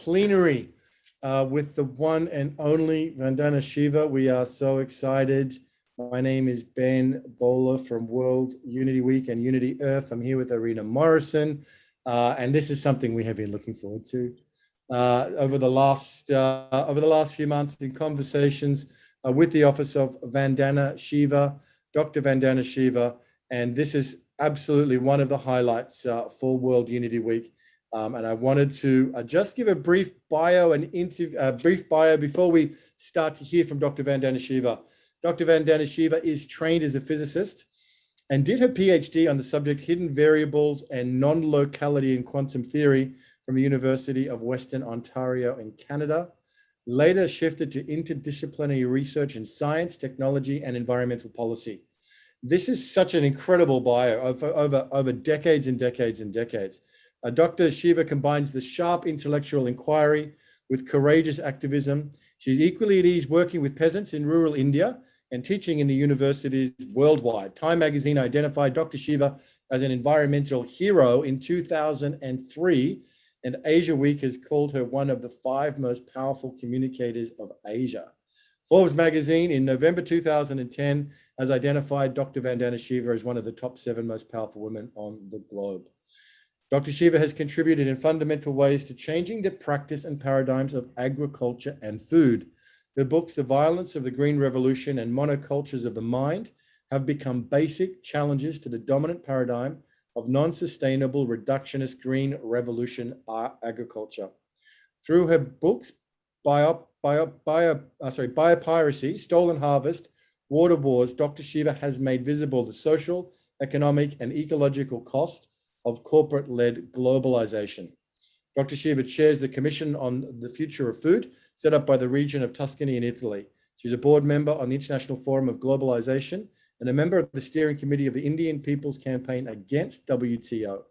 plenary with the one and only Vandana Shiva. We are so excited. My name is Ben Bowler from World Unity Week and Unity Earth. I'm here with Arena Morrison, and this is something we have been looking forward to over the last few months in conversations with the office of Vandana Shiva, Dr. Vandana Shiva, and this is absolutely one of the highlights for World Unity Week. And I wanted to just give a brief bio before we start to hear from Dr. Vandana Shiva. Dr. Vandana Shiva is trained as a physicist and did her PhD on the subject hidden variables and non-locality in quantum theory from the University of Western Ontario in Canada. Later shifted to interdisciplinary research in science, technology, and environmental policy. This is such an incredible bio over decades and decades and decades. Dr. Shiva combines the sharp intellectual inquiry with courageous activism. She's equally at ease working with peasants in rural India and teaching in the universities worldwide. Time magazine identified Dr. Shiva as an environmental hero in 2003, and Asia Week has called her one of the 5 most powerful communicators of Asia. Forbes magazine in November 2010 has identified Dr. Vandana Shiva as one of the top 7 most powerful women on the globe. Dr. Shiva has contributed in fundamental ways to changing the practice and paradigms of agriculture and food. Her books, The Violence of the Green Revolution and Monocultures of the Mind, have become basic challenges to the dominant paradigm of non-sustainable reductionist green revolution agriculture. Through her books, Biopiracy, Stolen Harvest, Water Wars, Dr. Shiva has made visible the social, economic, and ecological cost of corporate-led globalization. Dr. Shiva chairs the Commission on the Future of Food, set up by the region of Tuscany in Italy. She's a board member on the International Forum of Globalization and a member of the steering committee of the Indian People's Campaign Against WTO.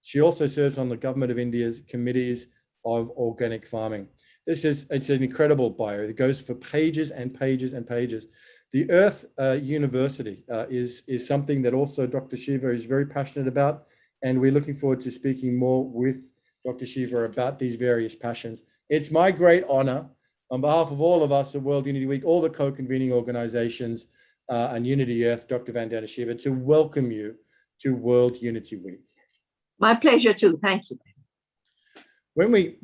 She also serves on the Government of India's committees of organic farming. It's an incredible bio. It goes for pages and pages and pages. The Earth University is something that also Dr. Shiva is very passionate about. And we're looking forward to speaking more with Dr. Shiva about these various passions. It's my great honor, on behalf of all of us at World Unity Week, all the co-convening organizations and Unity Earth, Dr. Vandana Shiva, to welcome you to World Unity Week. My pleasure too, thank you. When we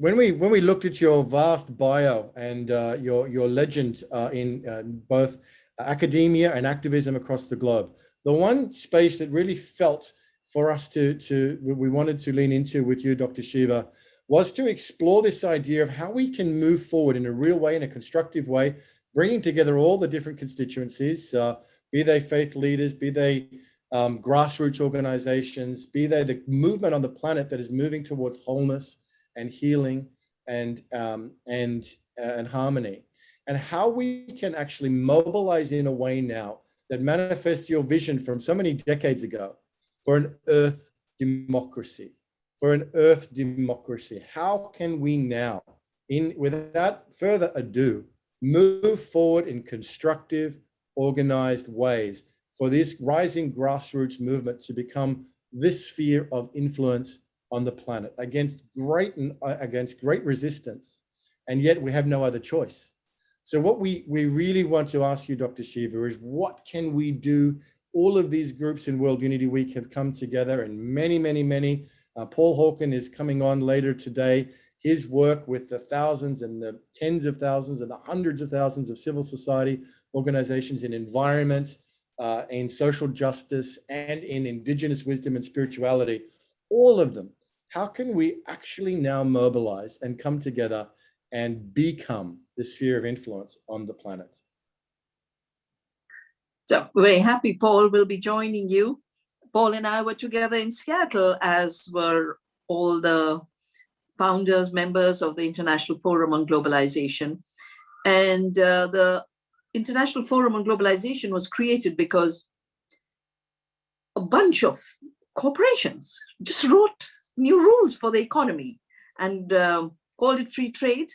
looked at your vast bio and your legend in both academia and activism across the globe, the one space that really felt for us we wanted to lean into with you, Dr. Shiva, was to explore this idea of how we can move forward in a real way, in a constructive way, bringing together all the different constituencies, be they faith leaders, be they grassroots organizations, be they the movement on the planet that is moving towards wholeness and healing and harmony, and how we can actually mobilize in a way now that manifests your vision from so many decades ago for an earth democracy, How can we now, without further ado, move forward in constructive, organized ways for this rising grassroots movement to become this sphere of influence on the planet against great resistance, and yet we have no other choice. So what we really want to ask you, Dr. Shiva, is what can we do? All of these groups in World Unity Week have come together, and many. Paul Hawken is coming on later today. His work with the thousands and the tens of thousands and the hundreds of thousands of civil society organizations in environment, in social justice, and in indigenous wisdom and spirituality, all of them. How can we actually now mobilize and come together and become the sphere of influence on the planet? So very happy Paul will be joining you. Paul and I were together in Seattle, as were all the founders, members of the International Forum on Globalization. And the International Forum on Globalization was created because a bunch of corporations just wrote new rules for the economy and called it free trade,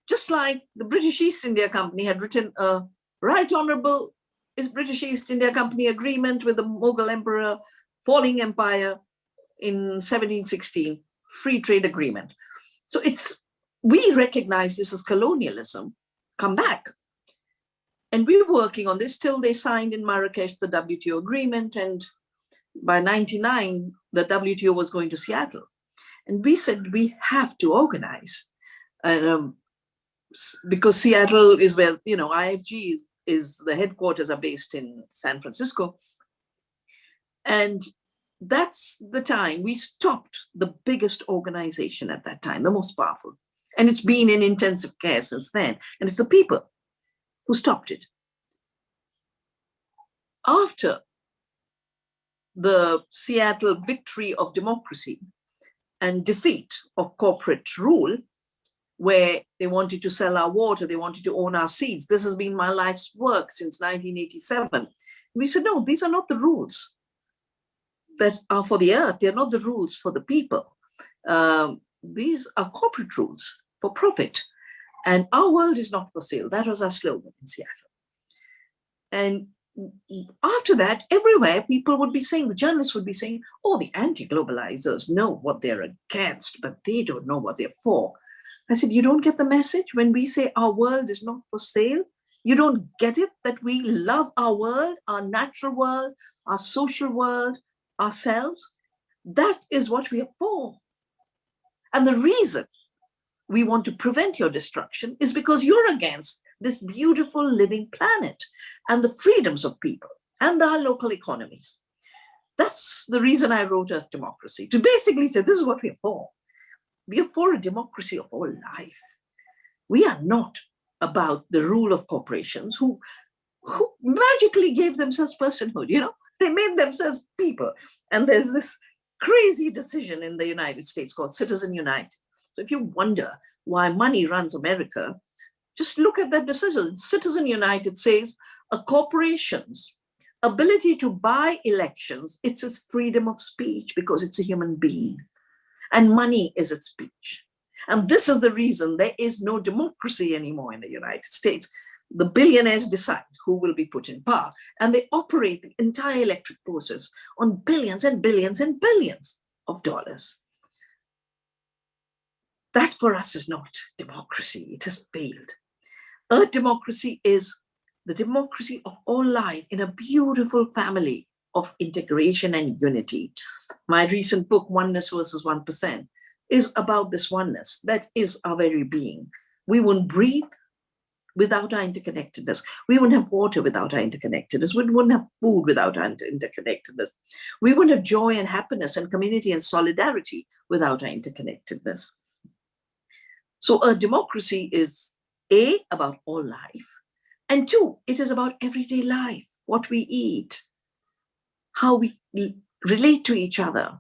just like the British East India Company had written a Right Honorable British East India Company agreement with the Mughal Emperor, falling empire in 1716, free trade agreement. So it's we recognize this as colonialism, come back. And we were working on this till they signed in Marrakesh the WTO agreement. And by 99, the WTO was going to Seattle. And we said, we have to organize. Because Seattle is where, IFG is the headquarters are based in San Francisco. And that's the time we stopped the biggest organization at that time, the most powerful. And it's been in intensive care since then. And it's the people who stopped it. After the Seattle victory of democracy and defeat of corporate rule, where they wanted to sell our water, they wanted to own our seeds. This has been my life's work since 1987. We said, no, these are not the rules that are for the earth. They're not the rules for the people. These are corporate rules for profit. And our world is not for sale. That was our slogan in Seattle. And after that, everywhere people would be saying, the journalists would be saying, oh, the anti-globalizers know what they're against, but they don't know what they're for. I said, you don't get the message when we say our world is not for sale? You don't get it that we love our world, our natural world, our social world, ourselves? That is what we are for. And the reason we want to prevent your destruction is because you're against this beautiful living planet and the freedoms of people and our local economies. That's the reason I wrote Earth Democracy, to basically say this is what we're for. We are for a democracy of all life. We are not about the rule of corporations who magically gave themselves personhood, they made themselves people. And there's this crazy decision in the United States called Citizen United. So if you wonder why money runs America, just look at that decision. Citizen United says a corporation's ability to buy elections, it's its freedom of speech because it's a human being. And money is its speech. And this is the reason there is no democracy anymore in the United States. The billionaires decide who will be put in power, and they operate the entire electric process on billions and billions and billions of dollars. That for us is not democracy. It has failed. Earth democracy is the democracy of all life in a beautiful family of integration and unity. My recent book, Oneness versus 1%, is about this oneness. That is our very being. We won't breathe without our interconnectedness. We wouldn't have water without our interconnectedness. We wouldn't have food without our interconnectedness. We wouldn't have joy and happiness and community and solidarity without our interconnectedness. So a democracy is A, about all life, and 2, it is about everyday life, what we eat, how we relate to each other,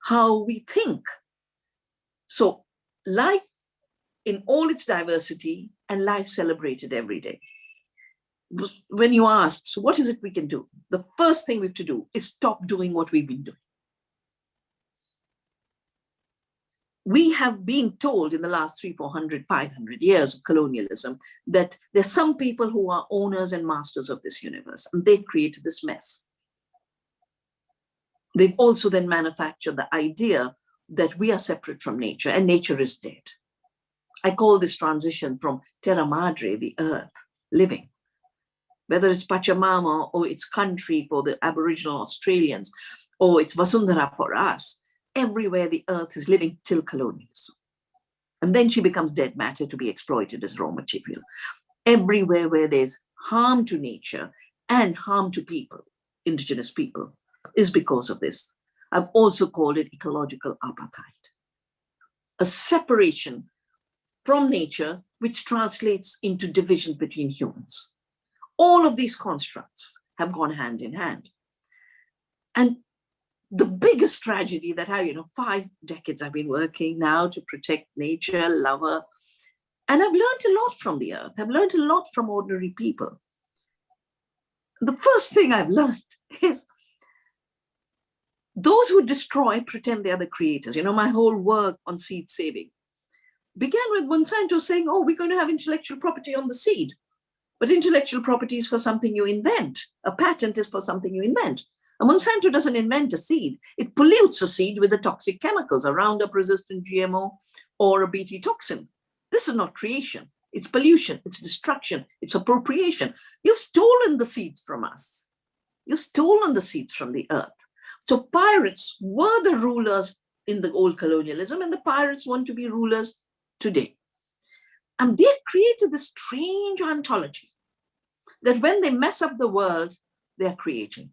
how we think. So life in all its diversity and life celebrated every day. When you ask, so what is it we can do? The first thing we have to do is stop doing what we've been doing. We have been told in the last 300, 400, 500 years of colonialism that there's some people who are owners and masters of this universe, and they've created this mess. They've also then manufactured the idea that we are separate from nature and nature is dead. I call this transition from Terra Madre, the earth, living, whether it's Pachamama or it's country for the Aboriginal Australians, or it's Vasundhara for us, everywhere the earth is living till colonialism. And then she becomes dead matter to be exploited as raw material. Everywhere where there's harm to nature and harm to people, indigenous people, is because of this. I've also called it ecological apartheid, a separation from nature, which translates into division between humans. All of these constructs have gone hand in hand. And the biggest tragedy that 5 decades I've been working now to protect nature, love her, and I've learned a lot from the earth. I've learned a lot from ordinary people. The first thing I've learned is those who destroy pretend they are the creators. My whole work on seed saving began with Monsanto saying, oh, we're going to have intellectual property on the seed. But intellectual property is for something you invent. A patent is for something you invent. And Monsanto doesn't invent a seed. It pollutes a seed with the toxic chemicals, a Roundup-resistant GMO or a Bt toxin. This is not creation. It's pollution, it's destruction, it's appropriation. You've stolen the seeds from us. You've stolen the seeds from the earth. So pirates were the rulers in the old colonialism, and the pirates want to be rulers today. And they've created this strange ontology that when they mess up the world, they're creating.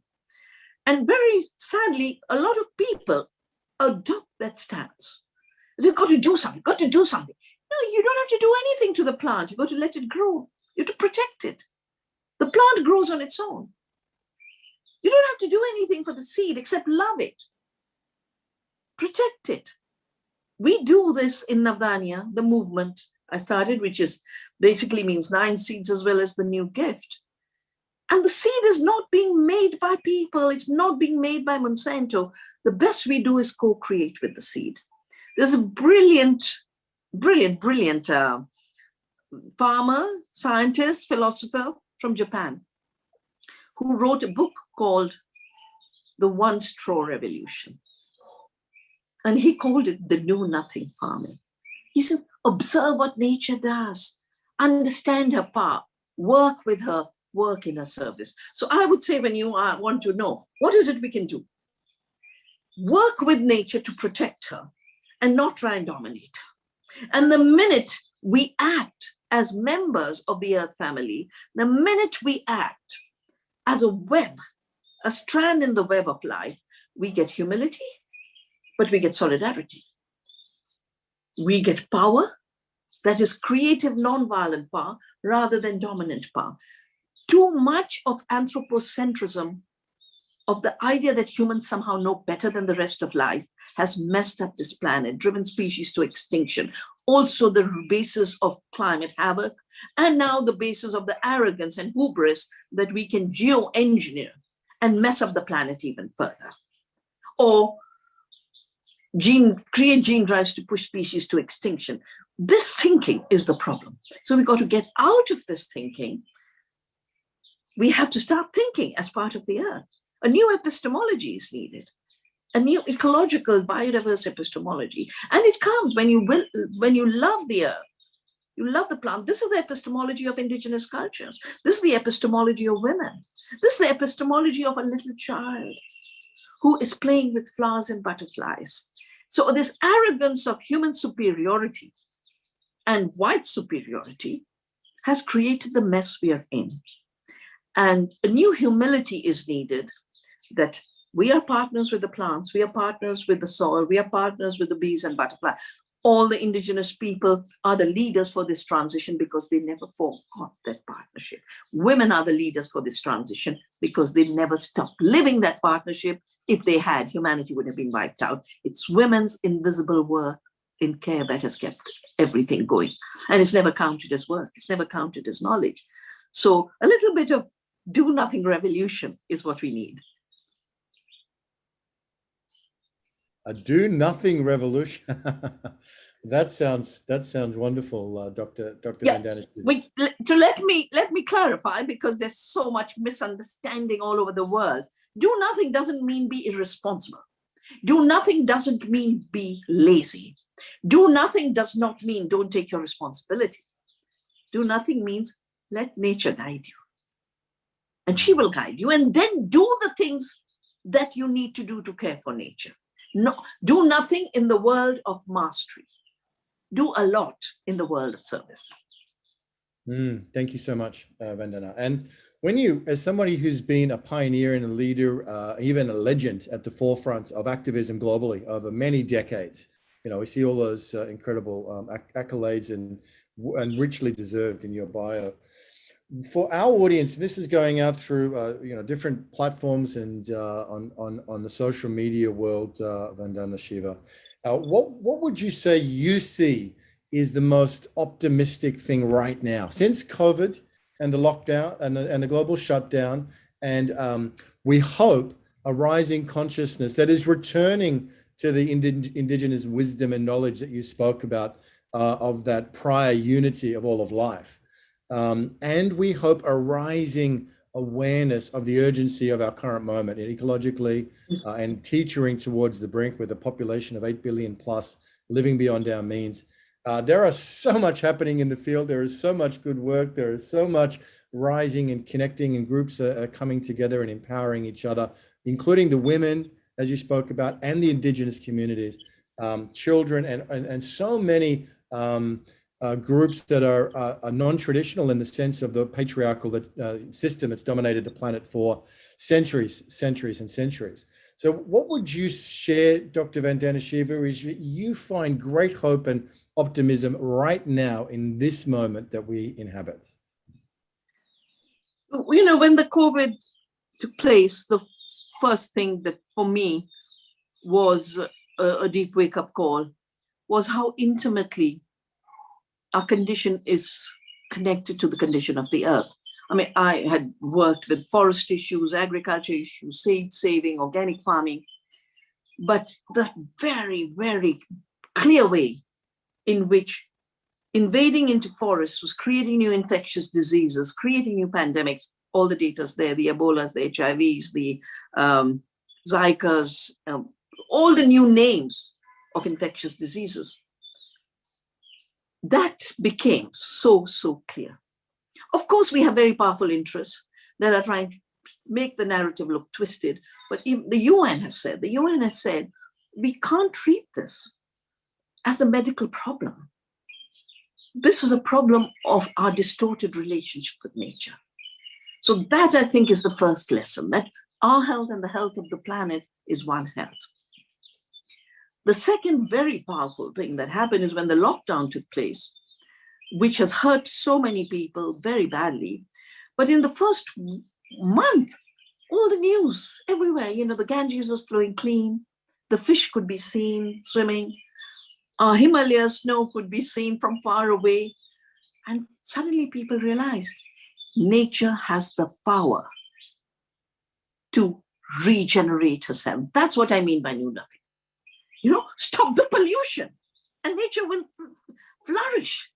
And very sadly, a lot of people adopt that stance. You've got to do something, got to do something. No, you don't have to do anything to the plant. You've got to let it grow. You have to protect it. The plant grows on its own. You don't have to do anything for the seed except love it. Protect it. We do this in Navdanya, the movement I started, which is basically means 9 seeds as well as the new gift. And the seed is not being made by people. It's not being made by Monsanto. The best we do is co-create with the seed. There's a brilliant farmer, scientist, philosopher from Japan who wrote a book called The One Straw Revolution. And he called it the Know Nothing Farming. He said, observe what nature does, understand her power, work with her, work in her service. So I would say when you want to know, what is it we can do? Work with nature to protect her and not try and dominate her. And the minute we act as members of the earth family, the minute we act as a web, a strand in the web of life, we get humility, but we get solidarity. We get power that is creative, non-violent power rather than dominant power. Too much of anthropocentrism, of the idea that humans somehow know better than the rest of life, has messed up this planet, driven species to extinction. Also the basis of climate havoc, and now the basis of the arrogance and hubris that we can geo-engineer and mess up the planet even further. Or create gene drives to push species to extinction. This thinking is the problem. So we got to get out of this thinking. We have to start thinking as part of the earth. A new epistemology is needed, a new ecological, biodiverse epistemology. And it comes when you love the earth, you love the plant. This is the epistemology of indigenous cultures. This is the epistemology of women. This is the epistemology of a little child who is playing with flowers and butterflies. So this arrogance of human superiority and white superiority has created the mess we are in. And a new humility is needed, that we are partners with the plants, we are partners with the soil, we are partners with the bees and butterflies. All the indigenous people are the leaders for this transition because they never forgot that partnership. Women are the leaders for this transition because they never stopped living that partnership. If they had, humanity would have been wiped out. It's women's invisible work in care that has kept everything going. And it's never counted as work. It's never counted as knowledge. So a little bit of do nothing revolution is what we need. A do nothing revolution. That sounds wonderful, Dr. Yeah. Vandana. Let me clarify, because there's so much misunderstanding all over the world. Do nothing doesn't mean be irresponsible. Do nothing doesn't mean be lazy. Do nothing does not mean don't take your responsibility. Do nothing means let nature guide you. And she will guide you. And then do the things that you need to do to care for nature. No, do nothing in the world of mastery. Do a lot in the world of service. Thank you so much, Vandana. And when you, as somebody who's been a pioneer and a leader, even a legend at the forefront of activism globally over many decades, you know, we see all those incredible accolades and richly deserved in your bio. For our audience, this is going out through you know, different platforms and on the social media world, Vandana, Shiva. What would you say you see is the most optimistic thing right now since COVID and the lockdown and the global shutdown, and we hope a rising consciousness that is returning to the indigenous wisdom and knowledge that you spoke about, of that prior unity of all of life. And we hope a rising awareness of the urgency of our current moment ecologically, and teetering towards the brink with a population of 8 billion plus living beyond our means. There are so much happening in the field. There is so much good work. There is so much rising and connecting, and groups are coming together and empowering each other, including the women, as you spoke about, and the Indigenous communities, children, and so many groups that are non-traditional in the sense of the patriarchal system that's dominated the planet for centuries and centuries. So what would you share, Dr. Vandana Shiva, is you find great hope and optimism right now in this moment that we inhabit? You know, when the COVID took place, the first thing that for me was a deep wake-up call was how intimately our condition is connected to the condition of the earth. I mean, I had worked with forest issues, agriculture issues, seed saving, organic farming, but the very, very clear way in which invading into forests was creating new infectious diseases, creating new pandemics. All the data's there, the Ebolas, the HIVs, the Zikas, all the new names of infectious diseases. That became so clear. Of course, we have very powerful interests that are trying to make the narrative look twisted, but even the UN has said, we can't treat this as a medical problem. This is a problem of our distorted relationship with nature. So that, I think, is the first lesson, that our health and the health of the planet is one health. The second very powerful thing that happened is when the lockdown took place, which has hurt so many people very badly. But in the first month, all the news everywhere, you know, the Ganges was flowing clean, the fish could be seen swimming, Himalaya snow could be seen from far away. And suddenly people realized nature has the power to regenerate herself. That's what I mean by new nothing. You know, stop the pollution and nature will flourish.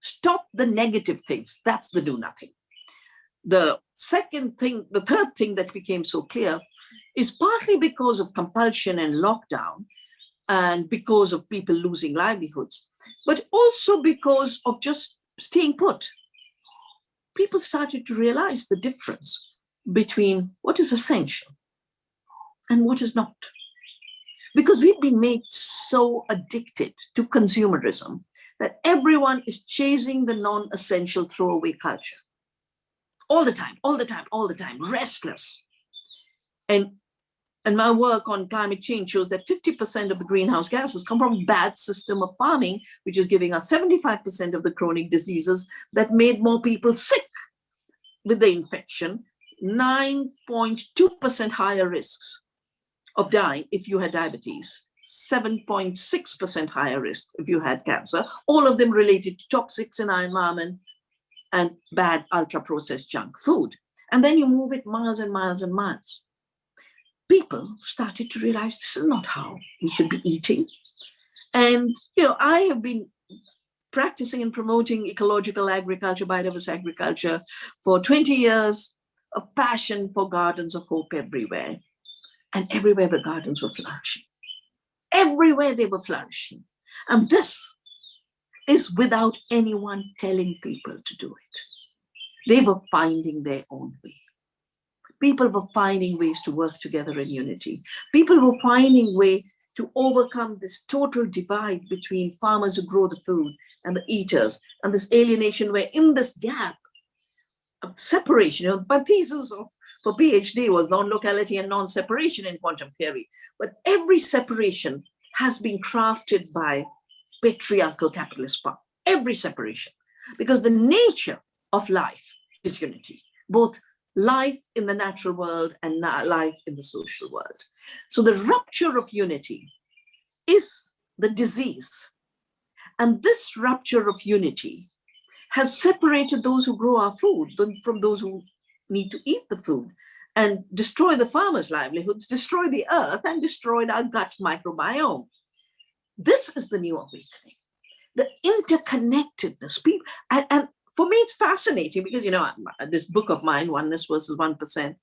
Stop the negative things. That's the do nothing. The third thing that became so clear is partly because of compulsion and lockdown and because of people losing livelihoods, but also because of just staying put. People started to realize the difference between what is essential and what is not. Because we've been made so addicted to consumerism that everyone is chasing the non-essential throwaway culture. All the time, restless. And my work on climate change shows that 50% of the greenhouse gases come from bad system of farming, which is giving us 75% of the chronic diseases that made more people sick with the infection, 9.2% higher risks of dying if you had diabetes, 7.6% higher risk if you had cancer, all of them related to toxics in our environment and bad ultra-processed junk food. And then you move it miles and miles and miles. People started to realize this is not how we should be eating. And, you know, I have been practicing and promoting ecological agriculture, biodiverse agriculture for 20 years, a passion for gardens of hope everywhere. And everywhere the gardens were flourishing. Everywhere they were flourishing. And this is without anyone telling people to do it. They were finding their own way. People were finding ways to work together in unity. People were finding ways to overcome this total divide between farmers who grow the food and the eaters, and this alienation where in this gap of separation, you know, my thesis for PhD was non-locality and non-separation in quantum theory. But every separation has been crafted by patriarchal capitalist power, every separation, because the nature of life is unity, both life in the natural world and life in the social world. So the rupture of unity is the disease. And this rupture of unity has separated those who grow our food from those who need to eat the food, and destroy the farmers' livelihoods, destroy the earth, and destroyed our gut microbiome. This is the new awakening, the interconnectedness. And for me, it's fascinating because, you know, this book of mine, Oneness versus 1%,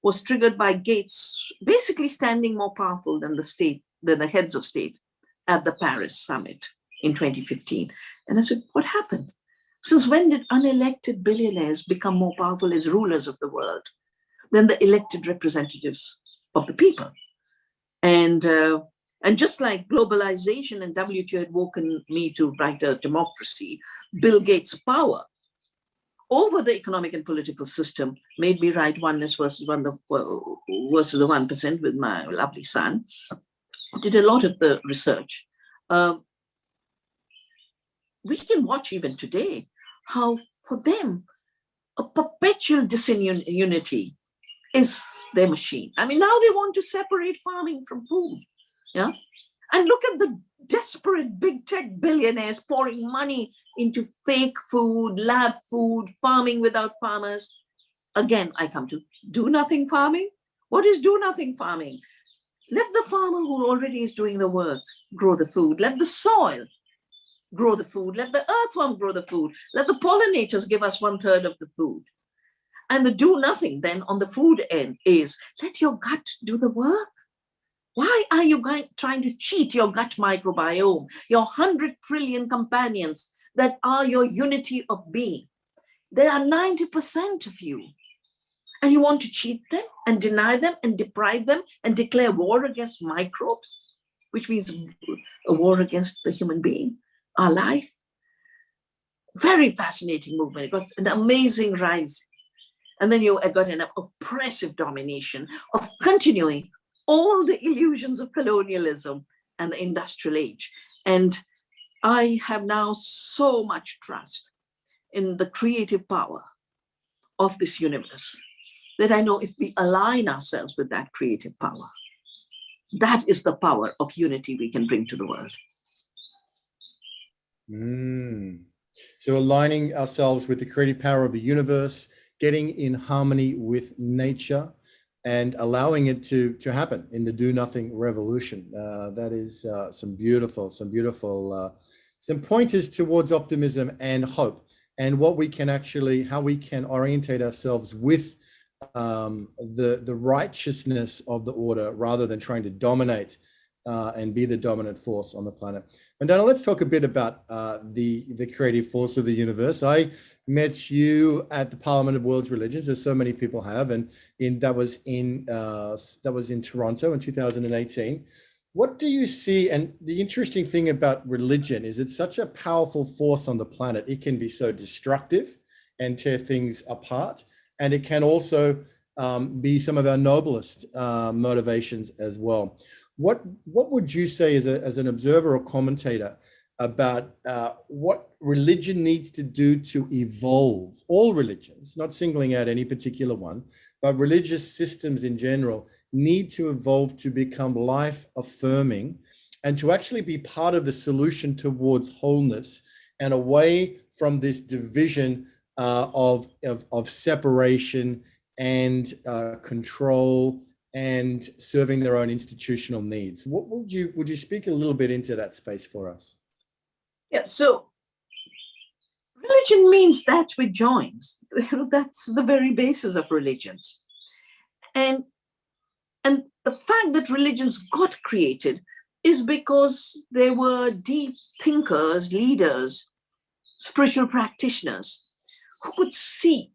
was triggered by Gates basically standing more powerful than the heads of state at the Paris summit in 2015. And I said, what happened? Since when did unelected billionaires become more powerful as rulers of the world than the elected representatives of the people? And just like globalization and WTO had woken me to brighter democracy, Bill Gates' power over the economic and political system made me write Oneness versus the 1% with my lovely son. Did a lot of the research. We can watch even today how for them a perpetual disunity is their machine. I mean, now they want to separate farming from food. Yeah. And look at the desperate big tech billionaires pouring money into fake food, lab food, farming without farmers. Again, I come to do nothing farming. What is do nothing farming? Let the farmer who already is doing the work grow the food. Let the soil grow the food. Let the earthworm grow the food. Let the pollinators give us 1/3 of the food. And the do nothing then on the food end is let your gut do the work. Why are you trying to cheat your gut microbiome, your 100 trillion companions that are your unity of being? There are 90% of you. And you want to cheat them and deny them and deprive them and declare war against microbes, which means a war against the human being, our life. Very fascinating movement. It got an amazing rise. And then you got an oppressive domination of continuing all the illusions of colonialism and the industrial age. And I have now so much trust in the creative power of this universe that I know if we align ourselves with that creative power, that is the power of unity we can bring to the world. So aligning ourselves with the creative power of the universe, getting in harmony with nature, and allowing it to happen in the do nothing revolution. That is some pointers towards optimism and hope, and what we can actually, how we can orientate ourselves with the righteousness of the order rather than trying to dominate and be the dominant force on the planet. Vandana, let's talk a bit about the creative force of the universe. I met you at the Parliament of World Religions, as so many people have, and that was in Toronto in 2018. What do you see? And the interesting thing about religion is it's such a powerful force on the planet. It can be so destructive and tear things apart, and it can also be some of our noblest motivations as well. What would you say as an observer or commentator about what religion needs to do to evolve? All religions, not singling out any particular one, but religious systems in general need to evolve to become life affirming and to actually be part of the solution towards wholeness and away from this division of separation and control and serving their own institutional needs. What would you speak a little bit into that space for us? Yeah, so religion means that which joins. That's the very basis of religions. And the fact that religions got created is because there were deep thinkers, leaders, spiritual practitioners who could see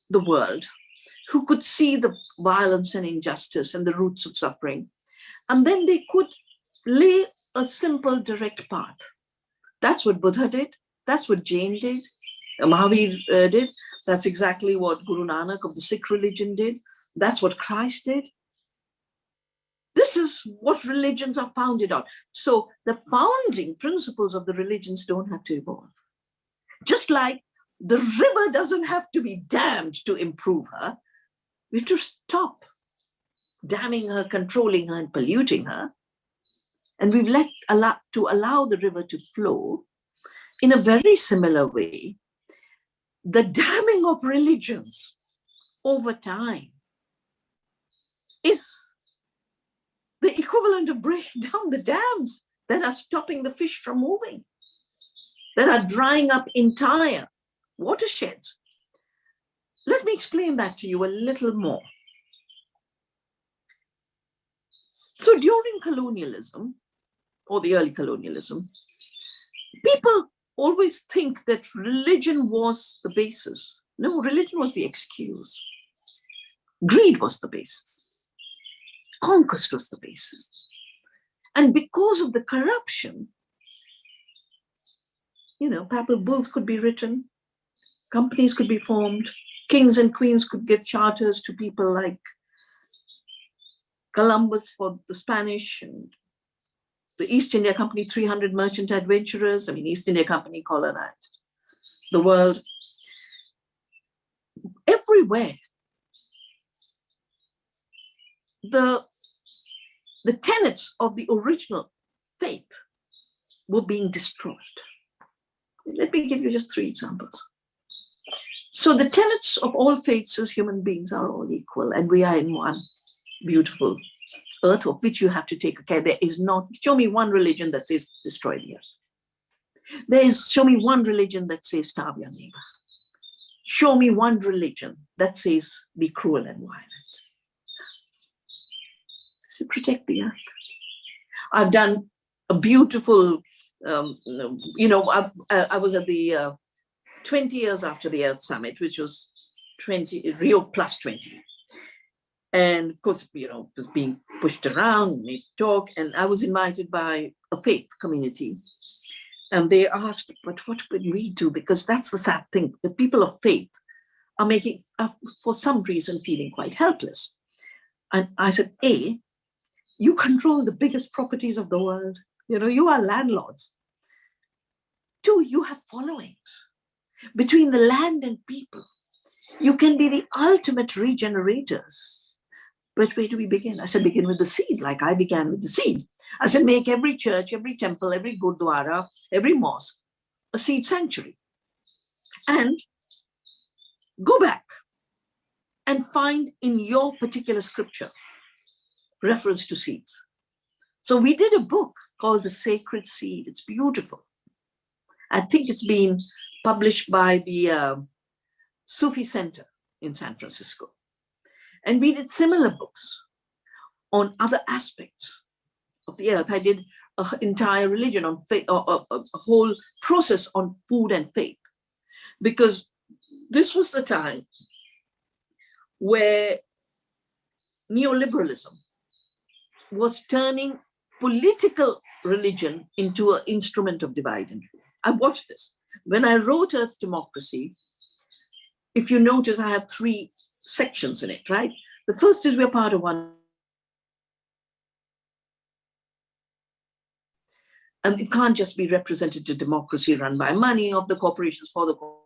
the world, who could see the violence and injustice and the roots of suffering. And then they could lay a simple, direct path. That's what Buddha did. That's what Jain did. Mahavir did. That's exactly what Guru Nanak of the Sikh religion did. That's what Christ did. This is what religions are founded on. So the founding principles of the religions don't have to evolve. Just like the river doesn't have to be dammed to improve her, we have to stop damming her, controlling her, and polluting her. And we've allow the river to flow in a very similar way. The damming of religions over time is the equivalent of breaking down the dams that are stopping the fish from moving, that are drying up entire watersheds. Let me explain that to you a little more. So during colonialism, or the early colonialism, People always think that religion was the basis. No, religion was the excuse. Greed was the basis. Conquest was the basis. And because of the corruption, papal bulls could be written, companies could be formed, kings and queens could give charters to people like Columbus for the Spanish, and the East India Company, 300 merchant adventurers. East India Company colonized the world. Everywhere, the tenets of the original faith were being destroyed. Let me give you just 3 examples. So the tenets of all faiths as human beings are all equal, and we are in one beautiful earth of which you have to take care. There is not, show me one religion that says destroy the earth. Show me one religion that says starve your neighbor. Show me one religion that says be cruel and violent. So protect the earth. I've done a beautiful, I was at the 20 years after the Earth Summit, which was Rio plus 20. And of course, it was being pushed around, made talk, and I was invited by a faith community. And they asked, but what can we do? Because that's the sad thing. The people of faith are for some reason, feeling quite helpless. And I said, A, you control the biggest properties of the world. You are landlords. 2, you have followings. Between the land and people, you can be the ultimate regenerators. But where do we begin? I said, begin with the seed, like I began with the seed. I said, make every church, every temple, every gurdwara, every mosque, a seed sanctuary. And go back and find in your particular scripture reference to seeds. So we did a book called The Sacred Seed. It's beautiful. I think it's been published by the Sufi Center in San Francisco. And we did similar books on other aspects of the earth. I did an entire religion on faith, a whole process on food and faith, because this was the time where neoliberalism was turning political religion into an instrument of divide and rule. I watched this. When I wrote Earth Democracy, if you notice, I have 3 sections in it, right? The first is we're part of one. And it can't just be representative democracy run by money of the corporations for the corporations.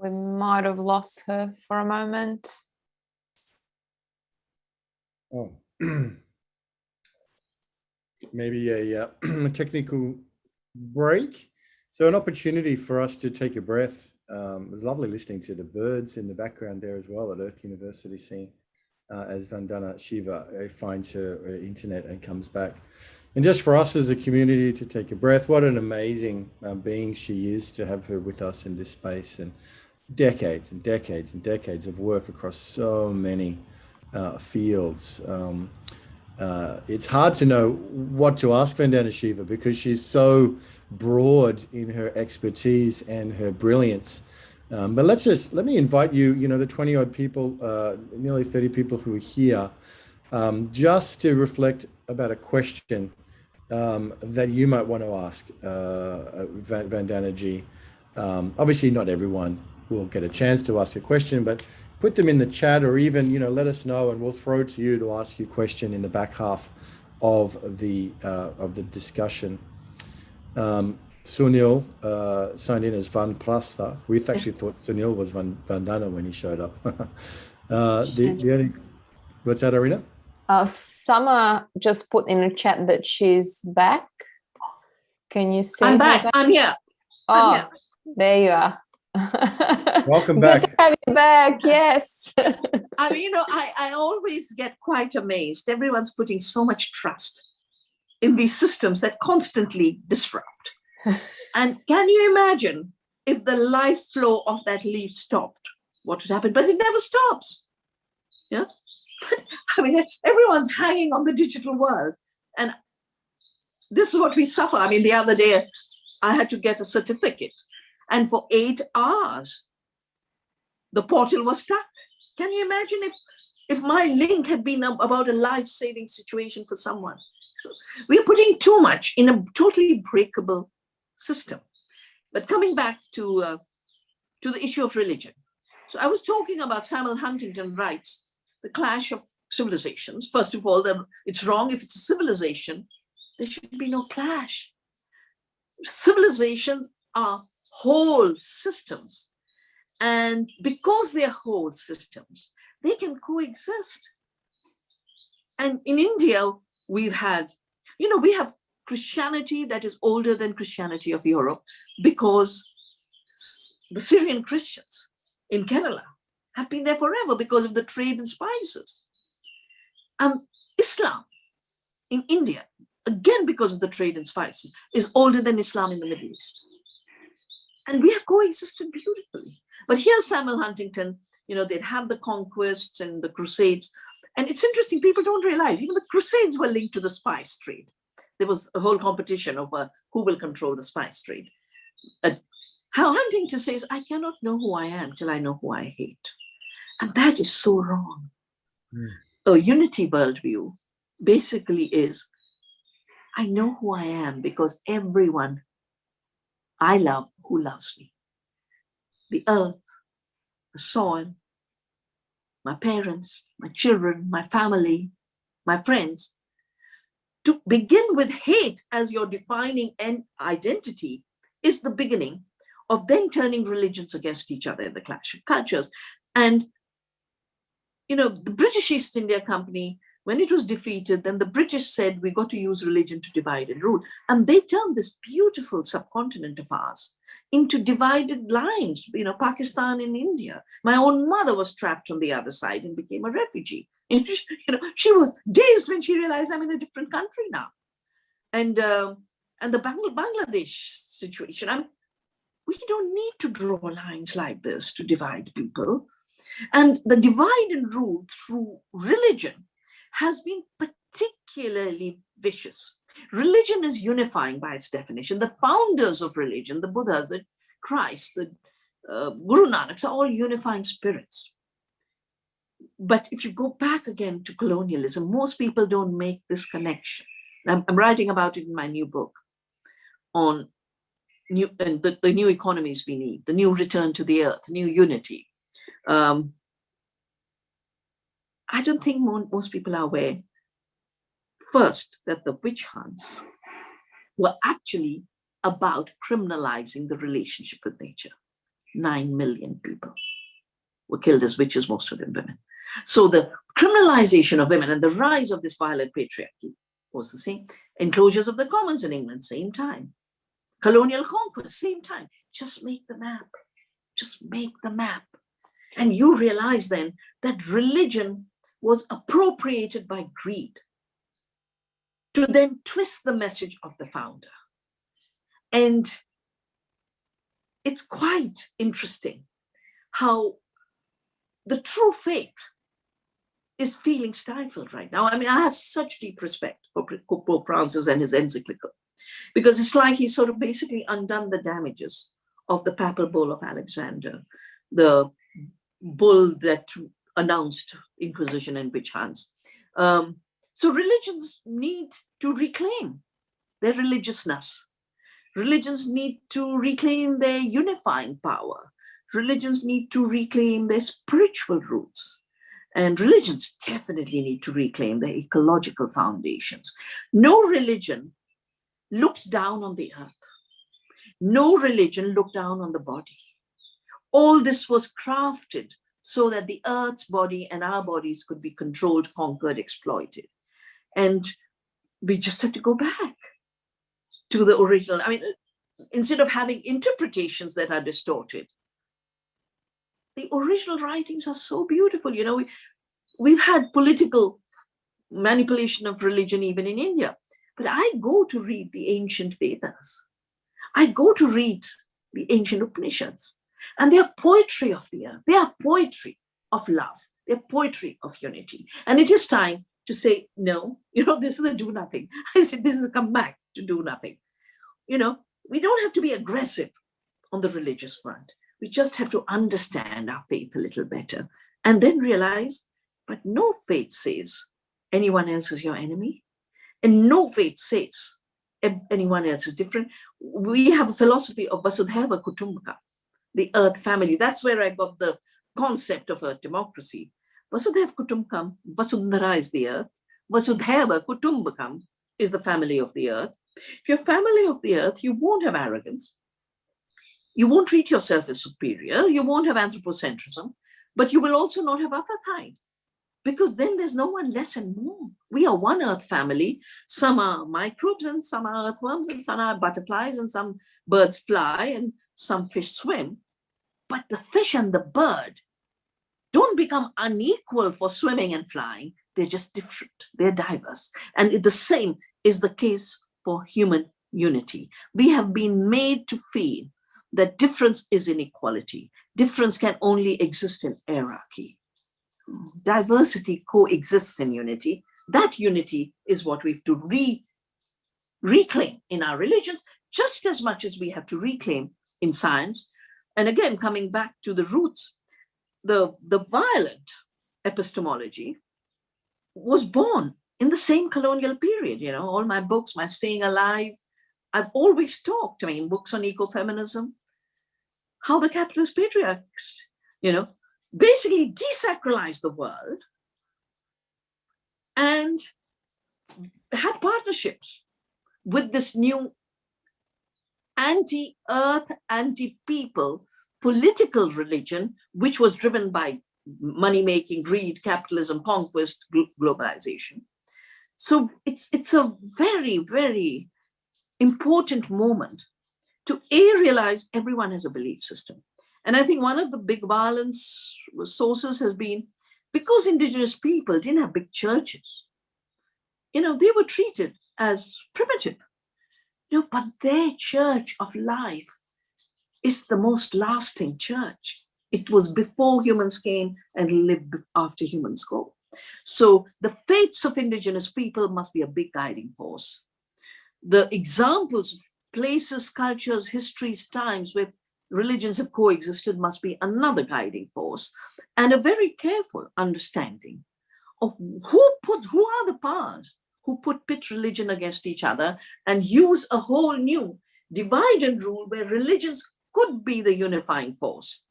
We might have lost her for a moment. Oh, maybe a technical break. So an opportunity for us to take a breath. It was lovely listening to the birds in the background there as well at Earth University, seeing as Vandana Shiva finds her internet and comes back. And just for us as a community to take a breath, what an amazing being she is, to have her with us in this space, and decades and decades and decades of work across so many fields. It's hard to know what to ask Vandana Shiva, because she's so broad in her expertise and her brilliance. But let me invite you, the 20 odd people, nearly 30 people who are here, just to reflect about a question that you might want to ask Vandana Ji. Obviously not everyone will get a chance to ask a question, but put them in the chat, or even, let us know, and we'll throw to you to ask your question in the back half of the discussion. Sunil signed in as Van Prasta. We actually thought Sunil was Vandana when he showed up. What's that, Arina? Summer just put in a chat that she's back. Can you say I'm her back. back? I'm here. I'm Oh, here. there you are. Welcome Good to back. have you back. Yes. I mean, I always get quite amazed. Everyone's putting so much trust in these systems that constantly disrupt. And can you imagine if the life flow of that leaf stopped, what would happen? But it never stops. Yeah. I mean, everyone's hanging on the digital world. And this is what we suffer. I mean, the other day, I had to get a certificate. And for 8 hours, the portal was stuck. Can you imagine if my link had been about a life-saving situation for someone? We're putting too much in a totally breakable system. But coming back to the issue of religion. So I was talking about Samuel Huntington writes, the clash of civilizations. First of all, it's wrong if it's a civilization, there should be no clash. Civilizations are whole systems. And because they're whole systems, they can coexist. And in India, we've had, we have Christianity that is older than Christianity of Europe because the Syrian Christians in Kerala have been there forever because of the trade in spices. Islam in India, again because of the trade in spices, is older than Islam in the Middle East. And we have coexisted beautifully. But here's Samuel Huntington, they'd had the conquests and the crusades. And it's interesting, people don't realize, even the crusades were linked to the spice trade. There was a whole competition over who will control the spice trade. How Huntington says, I cannot know who I am till I know who I hate. And that is so wrong. A unity worldview basically is, I know who I am because everyone I love who loves me. The earth, the soil, my parents, my children, my family, my friends. To begin with hate as your defining identity is the beginning of then turning religions against each other in the clash of cultures. And, the British East India Company, when it was defeated, then the British said, we got to use religion to divide and rule. And they turned this beautiful subcontinent of ours into divided lines, Pakistan and India. My own mother was trapped on the other side and became a refugee. She was dazed when she realized I'm in a different country now. And the Bangladesh situation, we don't need to draw lines like this to divide people. And the divide and rule through religion has been particularly vicious. Religion is unifying by its definition. The founders of religion, the Buddhas, the Christ, the Guru Nanaks, are all unifying spirits. But if you go back again to colonialism, most people don't make this connection. I'm writing about it in my new book on the new economies we need, the new return to the earth, new unity. I don't think most people are aware, first, that the witch hunts were actually about criminalizing the relationship with nature. 9 million people were killed as witches, most of them women. So the criminalization of women and the rise of this violent patriarchy was the same. Enclosures of the commons in England, same time. Colonial conquest, same time. Just make the map. Just make the map. And you realize then that religion was appropriated by greed to then twist the message of the founder. And it's quite interesting how the true faith is feeling stifled right now. I mean, I have such deep respect for Pope Francis and his encyclical, because it's like he's sort of basically undone the damages of the papal bull of Alexander, the bull that announced Inquisition and witch hunts. So religions need to reclaim their religiousness. Religions need to reclaim their unifying power. Religions need to reclaim their spiritual roots. And religions definitely need to reclaim their ecological foundations. No religion looks down on the earth. No religion looked down on the body. All this was crafted so that the earth's body and our bodies could be controlled, conquered, exploited. And we just have to go back. to the original. I mean, instead of having interpretations that are distorted, the original writings are so beautiful. You know, we've had political manipulation of religion even in India, but I go to read the ancient Vedas. I go to read the ancient Upanishads, and they are poetry of the earth. They are poetry of love. They're poetry of unity. And it is time to say, no, you know, this is a do nothing. I said, this is a come back to do nothing. You know, we don't have to be aggressive on the religious front. We just have to understand our faith a little better and then realize, but no faith says anyone else is your enemy. And no faith says anyone else is different. We have a philosophy of Vasudhaiva Kutumbakam, the earth family. That's where I got the concept of earth democracy. Vasudhaiva Kutumbakam, Vasundhara is the earth. Vasudhaiva Kutumbakam is the family of the earth. If you're family of the earth, you won't have arrogance. You won't treat yourself as superior. You won't have anthropocentrism, but you will also not have apartheid, because then there's no one less and more. We are one earth family. Some are microbes and some are earthworms and some are butterflies and some birds fly and some fish swim. But the fish and the bird don't become unequal for swimming and flying. They're just different. They're diverse. And the same is the case for human unity. We have been made to feel that difference is inequality. Difference can only exist in hierarchy. Diversity coexists in unity. That unity is what we have to reclaim in our religions, just as much as we have to reclaim in science. And again, coming back to the roots, the violent epistemology was born in the same colonial period. You know, all my books, my Staying Alive, I've always talked, I mean, books on ecofeminism, how the capitalist patriarchs, you know, basically desacralized the world and had partnerships with this new anti-earth, anti-people political religion, which was driven by money-making, greed, capitalism, conquest, globalization. So it's a very, very important moment to realize everyone has a belief system. And I think one of the big violence sources has been because indigenous people didn't have big churches. You know, they were treated as primitive. You know, but their church of life is the most lasting church. It was before humans came and lived after humans go. So the faiths of indigenous people must be a big guiding force. The examples of places, cultures, histories, times where religions have coexisted must be another guiding force, and a very careful understanding of who are the powers who pit religion against each other and use a whole new divide and rule where religions could be the unifying force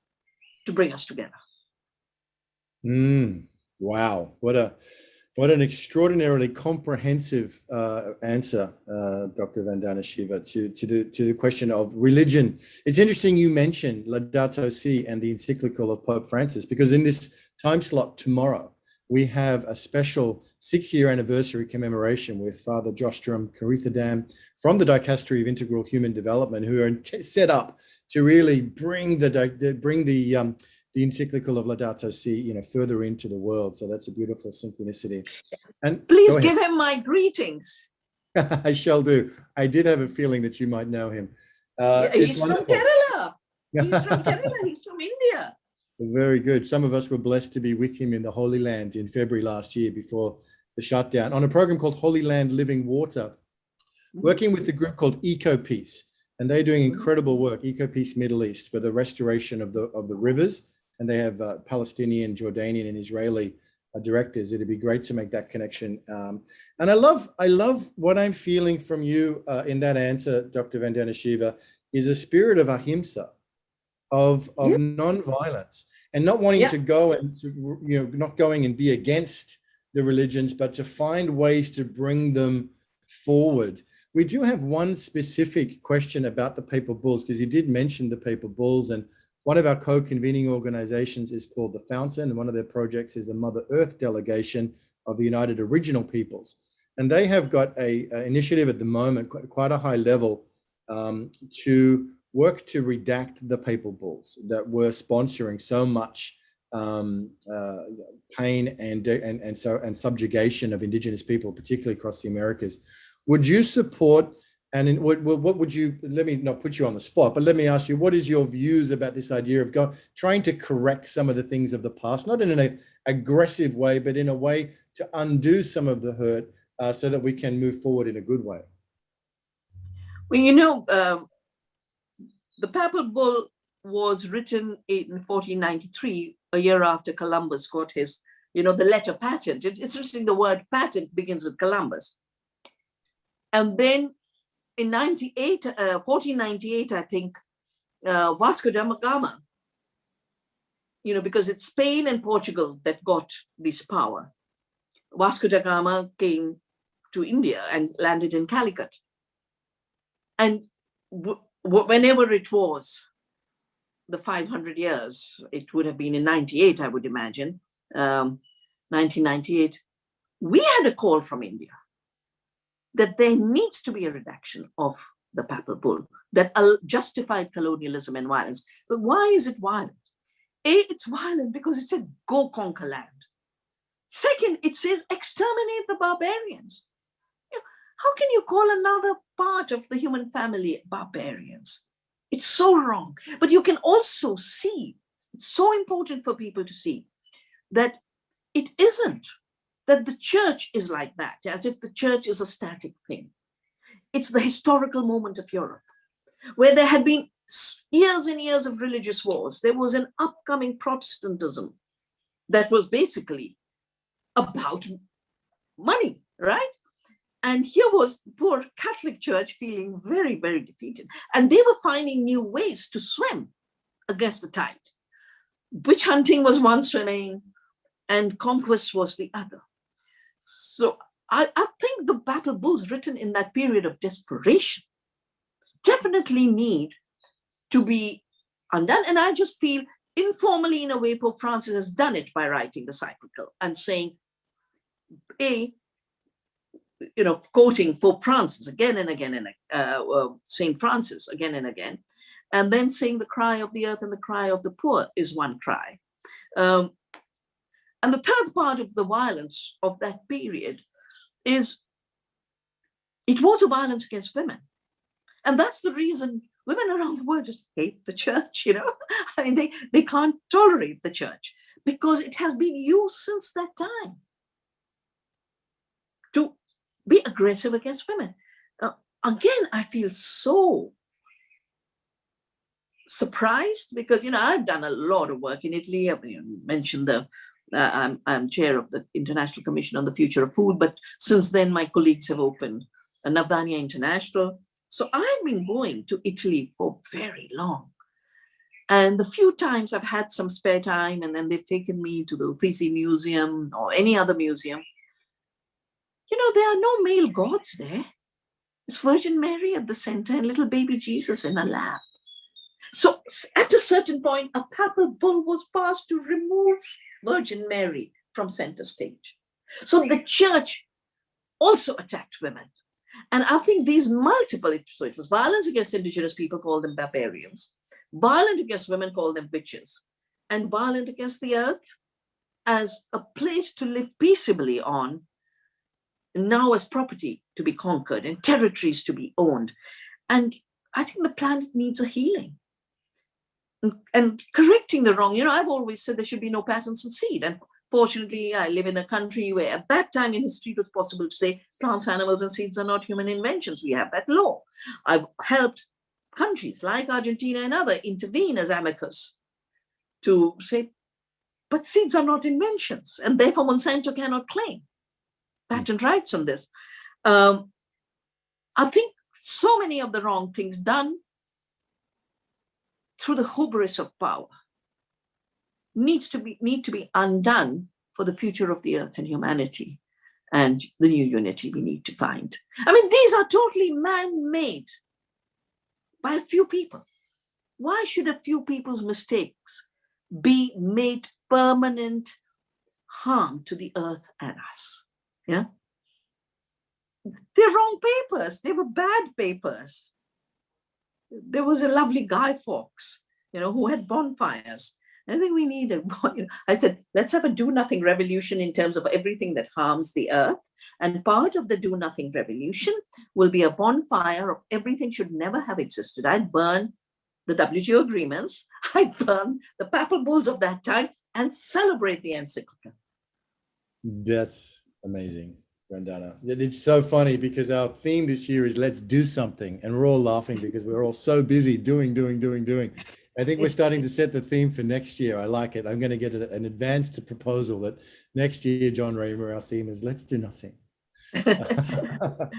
to bring us together. Wow, what an extraordinarily comprehensive answer, Dr. Vandana Shiva, to the question of religion. It's interesting you mentioned Laudato Si and the encyclical of Pope Francis, because in this time slot tomorrow, we have a special 6-year anniversary commemoration with Father Jostrom Carithodam from the Dicastery of Integral Human Development, who are set up to really bring the encyclical of Laudato Si, you know, further into the world. So that's a beautiful synchronicity. And please give him my greetings. I shall do. I did have a feeling that you might know him. He's from Kerala. He's from Kerala. He's from India. Very good. Some of us were blessed to be with him in the Holy Land in February last year before the shutdown on a program called Holy Land Living Water, working with a group called EcoPeace. And they're doing incredible work, EcoPeace Middle East, for the restoration of the rivers. And they have Palestinian, Jordanian, and Israeli directors. It'd be great to make that connection. And I love what I'm feeling from you in that answer, Dr. Vandana Shiva, is a spirit of ahimsa, of non-violence, and not wanting to go and, you know, not going and be against the religions, but to find ways to bring them forward. We do have one specific question about the paper bulls, because you did mention the paper bulls, and one of our co-convening organizations is called The Fountain, and one of their projects is the Mother Earth Delegation of the United Original Peoples. And they have got a initiative at the moment, quite a high level, to work to redact the papal bulls that were sponsoring so much pain and subjugation of indigenous people, particularly across the Americas. Would you support, and what would you, let me not put you on the spot, but let me ask you, what is your views about this idea of trying to correct some of the things of the past, not in an aggressive way, but in a way to undo some of the hurt, so that we can move forward in a good way? Well, you know, the papal bull was written in 1493, a year after Columbus got his, the letter patent. It's interesting, the word patent begins with Columbus. And then in 1498, I think, Vasco da Gama, because it's Spain and Portugal that got this power. Vasco da Gama came to India and landed in Calicut. And whenever it was, the 500 years, it would have been in 98, I would imagine, 1998, we had a call from India that there needs to be a reduction of the papal bull that justified colonialism and violence. But why is it violent? It's violent because it said, go conquer land. Second, it said, exterminate the barbarians. How can you call another part of the human family barbarians? It's so wrong. But you can also see, it's so important for people to see, that it isn't that the church is like that, as if the church is a static thing. It's the historical moment of Europe, where there had been years and years of religious wars. There was an upcoming Protestantism that was basically about money, right? And here was the poor Catholic Church feeling very, very defeated. And they were finding new ways to swim against the tide. Witch hunting was one swimming, and conquest was the other. So I think the papal bulls written in that period of desperation definitely need to be undone. And I just feel informally, in a way, Pope Francis has done it by writing the cyclical and saying, quoting Pope Francis again and again, and St. Francis again and again, and then saying the cry of the earth and the cry of the poor is one cry. And the third part of the violence of that period is it was a violence against women. And that's the reason women around the world just hate the church, I mean, they can't tolerate the church because it has been used since that time to be aggressive against women. Again, I feel so surprised because, I've done a lot of work in Italy. I've mentioned I'm chair of the International Commission on the Future of Food, but since then my colleagues have opened a Vandana International. So I've been going to Italy for very long. And the few times I've had some spare time and then they've taken me to the Uffizi Museum or any other museum, there are no male gods there. It's Virgin Mary at the center and little baby Jesus in a lap. So at a certain point, a papal bull was passed to remove Virgin Mary from center stage. So the church also attacked women. And I think these multiple, so it was violence against indigenous people, called them barbarians, violent against women, called them witches, and violent against the earth as a place to live peaceably on, now as property to be conquered and territories to be owned. And I think the planet needs a healing and correcting the wrong. I've always said there should be no patents on seed. And fortunately, I live in a country where at that time in history, it was possible to say plants, animals, and seeds are not human inventions. We have that law. I've helped countries like Argentina and other intervene as amicus to say, but seeds are not inventions, and therefore Monsanto cannot claim patent rights on this. I think so many of the wrong things done through the hubris of power need to be undone for the future of the earth and humanity and the new unity we need to find. I mean, these are totally man-made by a few people. Why should a few people's mistakes be made permanent harm to the earth and us? Yeah. They're wrong papers. They were bad papers. There was a lovely Guy Fawkes, who had bonfires. I think we need I said, let's have a do nothing revolution in terms of everything that harms the earth. And part of the do nothing revolution will be a bonfire of everything should never have existed. I'd burn the WTO agreements. I'd burn the papal bulls of that time and celebrate the encyclical. That's amazing, Vandana. It's so funny because our theme this year is let's do something, and we're all laughing because we're all so busy doing. I think we're starting to set the theme for next year. I like it. I'm going to get an advanced proposal that next year, John Raymer, our theme is let's do nothing. Well,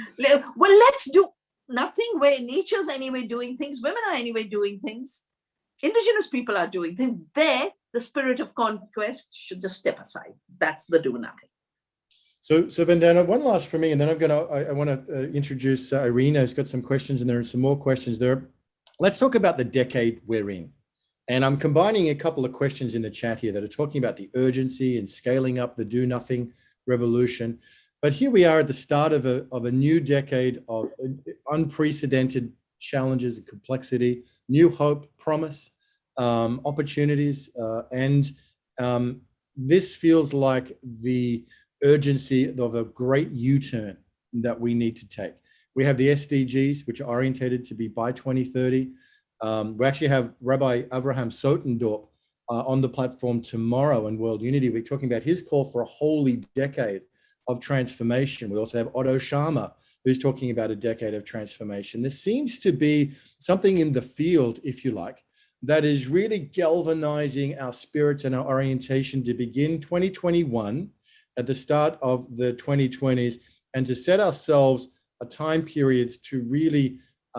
let's do nothing where nature's anyway doing things. Women are anyway doing things. Indigenous people are doing things. There, the spirit of conquest should just step aside. That's the do nothing. So Vandana, one last for me, and then I want to introduce Irina, who's got some questions, and there are some more questions there. Let's talk about the decade we're in. And I'm combining a couple of questions in the chat here that are talking about the urgency and scaling up the do nothing revolution. But here we are at the start of a new decade of unprecedented challenges and complexity, new hope, promise, opportunities. And this feels like the urgency of a great U-turn that we need to take. We have the SDGs, which are orientated to be by 2030. We actually have Rabbi Avraham Sotendorp on the platform tomorrow in World Unity Week, talking about his call for a holy decade of transformation. We also have Otto Sharma, who's talking about a decade of transformation. There seems to be something in the field, if you like, that is really galvanizing our spirits and our orientation to begin 2021 at the start of the 2020s and to set ourselves a time period to really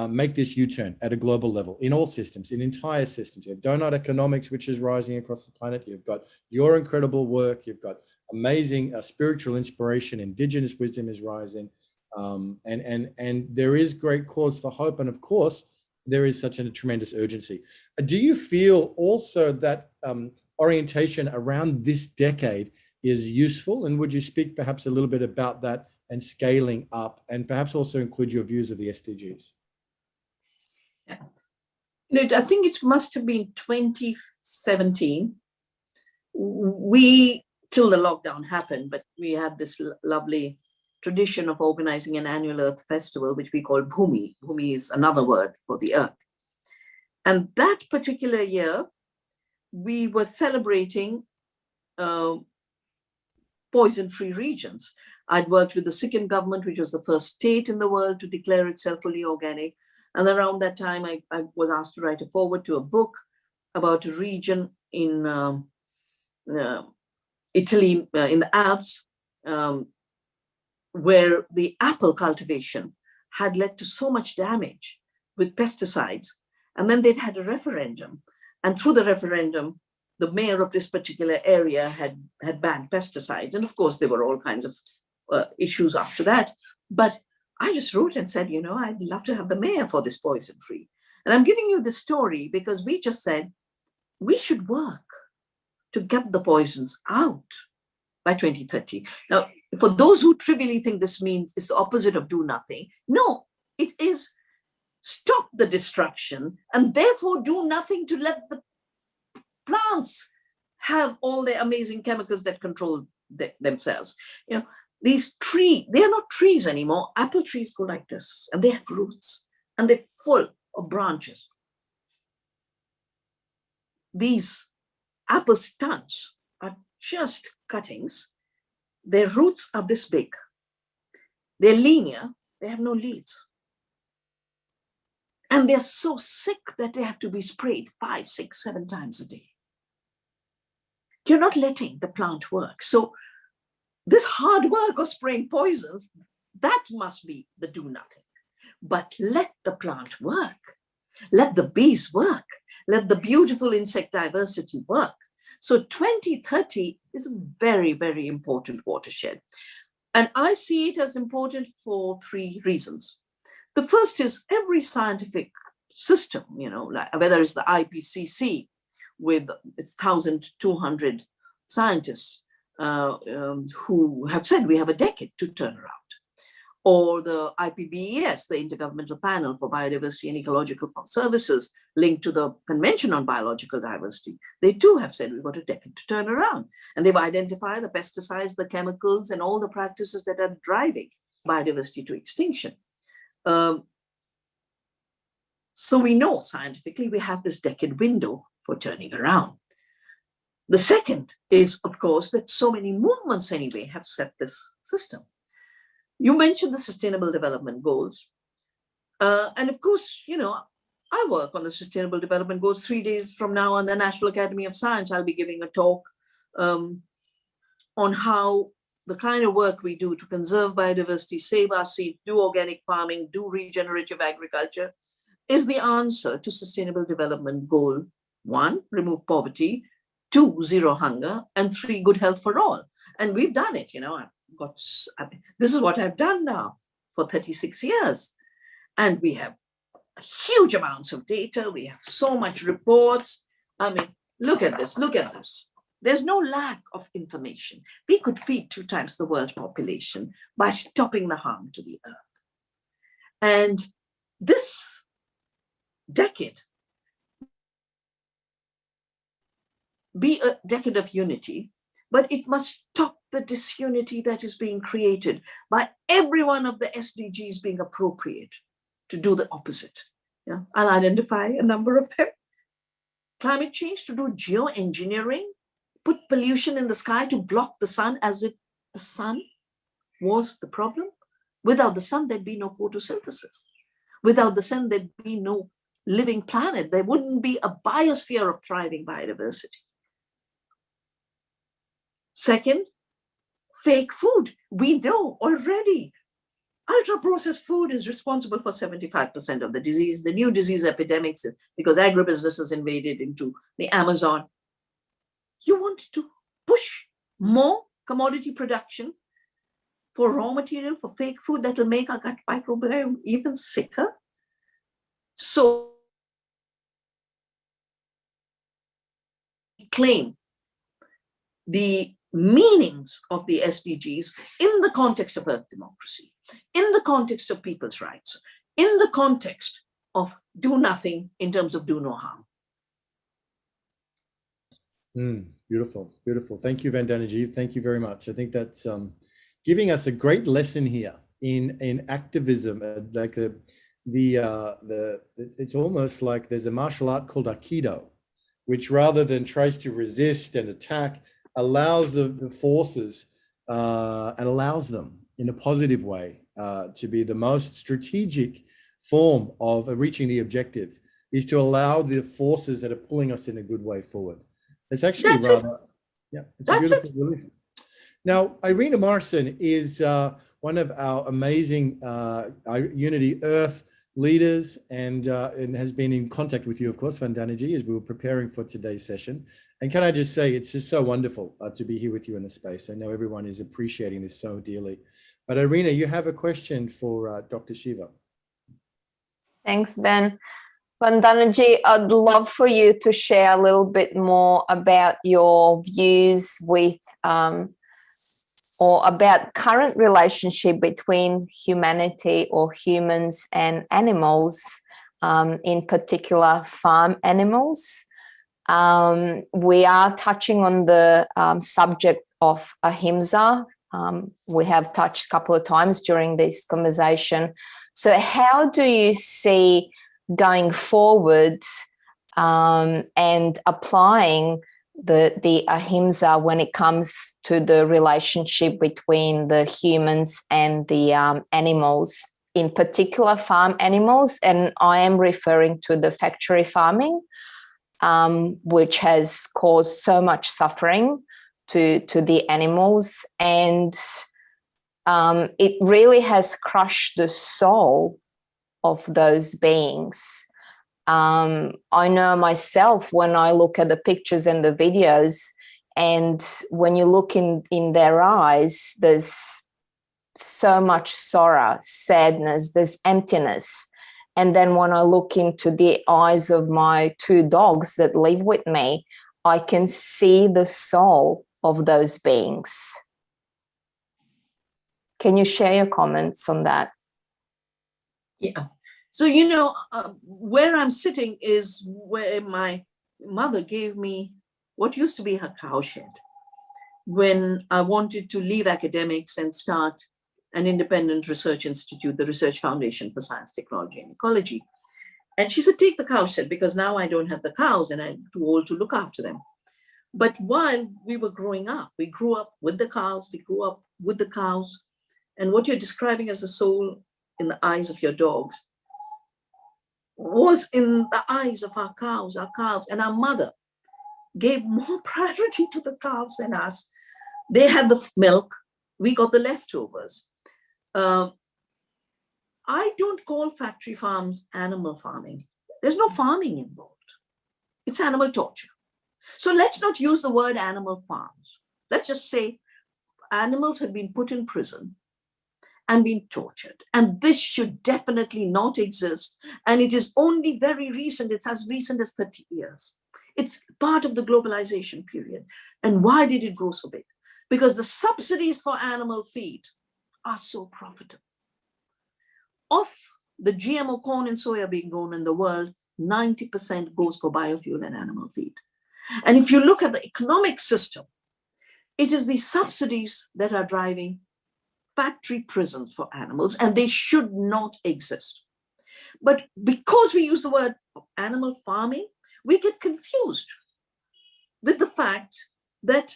make this U-turn at a global level in all systems, in entire systems. You have donut economics, which is rising across the planet. You've got your incredible work. You've got amazing spiritual inspiration. Indigenous wisdom is rising. And there is great cause for hope. And of course, there is such a tremendous urgency. Do you feel also that orientation around this decade is useful? And would you speak perhaps a little bit about that and scaling up, and perhaps also include your views of the SDGs? Yeah. I think it must have been 2017. Till the lockdown happened, but we had this lovely tradition of organizing an annual Earth Festival, which we call Bhumi. Bhumi is another word for the earth. And that particular year, we were celebrating poison-free regions. I'd worked with the Sikkim government, which was the first state in the world to declare itself fully organic. And around that time, I was asked to write a foreword to a book about a region in Italy, in the Alps, where the apple cultivation had led to so much damage with pesticides. And then they'd had a referendum. And through the referendum, the mayor of this particular area had banned pesticides. And of course, there were all kinds of issues after that. But I just wrote and said, I'd love to have the mayor for this poison free. And I'm giving you this story because we just said, we should work to get the poisons out by 2030. Now, for those who trivially think this means it's the opposite of do nothing, no, it is stop the destruction and therefore do nothing to let the plants have all their amazing chemicals that control themselves. These trees, they are not trees anymore. Apple trees go like this, and they have roots, and they're full of branches. These apple stunts are just cuttings. Their roots are this big. They're linear. They have no leaves. And they're so sick that they have to be sprayed 5, 6, 7 times a day. You're not letting the plant work. So this hard work of spraying poisons, that must be the do nothing. But let the plant work. Let the bees work. Let the beautiful insect diversity work. So 2030 is a very, very important watershed. And I see it as important for 3 reasons. The first is every scientific system, like whether it's the IPCC with its 1,200 scientists who have said we have a decade to turn around. or the IPBES, the Intergovernmental Panel for Biodiversity and Ecological Services, linked to the Convention on Biological Diversity. They too have said we've got a decade to turn around. And they've identified the pesticides, the chemicals, and all the practices that are driving biodiversity to extinction. So we know scientifically we have this decade window for turning around. The second is, of course, that so many movements anyway have set this system. You mentioned the Sustainable Development Goals. And of course, you know, I work on the Sustainable Development Goals. 3 days from now on the National Academy of Science, I'll be giving a talk on how the kind of work we do to conserve biodiversity, save our seeds, do organic farming, do regenerative agriculture is the answer to Sustainable Development Goal 1, remove poverty, 2, zero hunger, and 3, good health for all. And we've done it, you know. This is what I've done now for 36 years. And we have huge amounts of data. We have so much reports. I mean, look at this, look at this. There's no lack of information. We could feed 2 times the world population by stopping the harm to the earth. And this decade be a decade of unity, but it must stop the disunity that is being created by every one of the SDGs being appropriate to do the opposite. Yeah, I'll identify a number of them. Climate change, to do geoengineering, put pollution in the sky to block the sun as if the sun was the problem. Without the sun, there'd be no photosynthesis. Without the sun, there'd be no living planet. There wouldn't be a biosphere of thriving biodiversity. Second, fake food. We know already ultra-processed food is responsible for 75% of the disease. The new disease epidemics, because agribusinesses invaded into the Amazon. You want to push more commodity production for raw material, for fake food that will make our gut microbiome even sicker. So claim the meanings of the SDGs in the context of Earth democracy, in the context of people's rights, in the context of do nothing in terms of do no harm. Beautiful, beautiful. Thank you, Vandana ji. Thank you very much. I think that's giving us a great lesson here in activism. Like it's almost like there's a martial art called Aikido, which rather than tries to resist and attack, allows the forces and allows them in a positive way to be the most strategic form of reaching the objective, is to allow the forces that are pulling us in a good way forward. It's actually it's a beautiful religion. Now, Irina Morrison is one of our amazing Unity Earth leaders and has been in contact with you, of course, Vandana ji, as we were preparing for today's session. And can I just say, it's just so wonderful to be here with you in the space. I know everyone is appreciating this so dearly. But Irina, you have a question for Dr. Shiva. Thanks, Ben. Vandana ji, I'd love for you to share a little bit more about your views with or about current relationship between humanity or humans and animals, in particular farm animals. We are touching on the subject of ahimsa. We have touched a couple of times during this conversation. So how do you see going forward and applying the ahimsa when it comes to the relationship between the humans and the animals, in particular farm animals? And I am referring to the factory farming, which has caused so much suffering to the animals, and it really has crushed the soul of those beings. I know myself, when I look at the pictures and the videos, and when you look in their eyes, there's so much sorrow, sadness, there's emptiness. And then when I look into the eyes of my 2 dogs that live with me, I can see the soul of those beings. Can you share your comments on that? Yeah. So, where I'm sitting is where my mother gave me what used to be her cowshed when I wanted to leave academics and start an independent research institute, the Research Foundation for Science, Technology, and Ecology. And she said, take the cowshed, because now I don't have the cows and I'm too old to look after them. But while we were growing up, we grew up with the cows, we grew up with the cows. And what you're describing as the soul in the eyes of your dogs was in the eyes of our cows, and our mother gave more priority to the cows than us. They had the milk, we got the leftovers. I don't call factory farms animal farming. There's no farming involved. It's animal torture. So let's not use the word animal farms. Let's just say animals have been put in prison and been tortured. And this should definitely not exist. And it is only very recent. It's as recent as 30 years. It's part of the globalization period. And why did it grow so big? Because the subsidies for animal feed are so profitable. Of the GMO corn and soya being grown in the world, 90% goes for biofuel and animal feed. And if you look at the economic system, it is the subsidies that are driving factory prisons for animals, and they should not exist. But because we use the word animal farming, we get confused with the fact that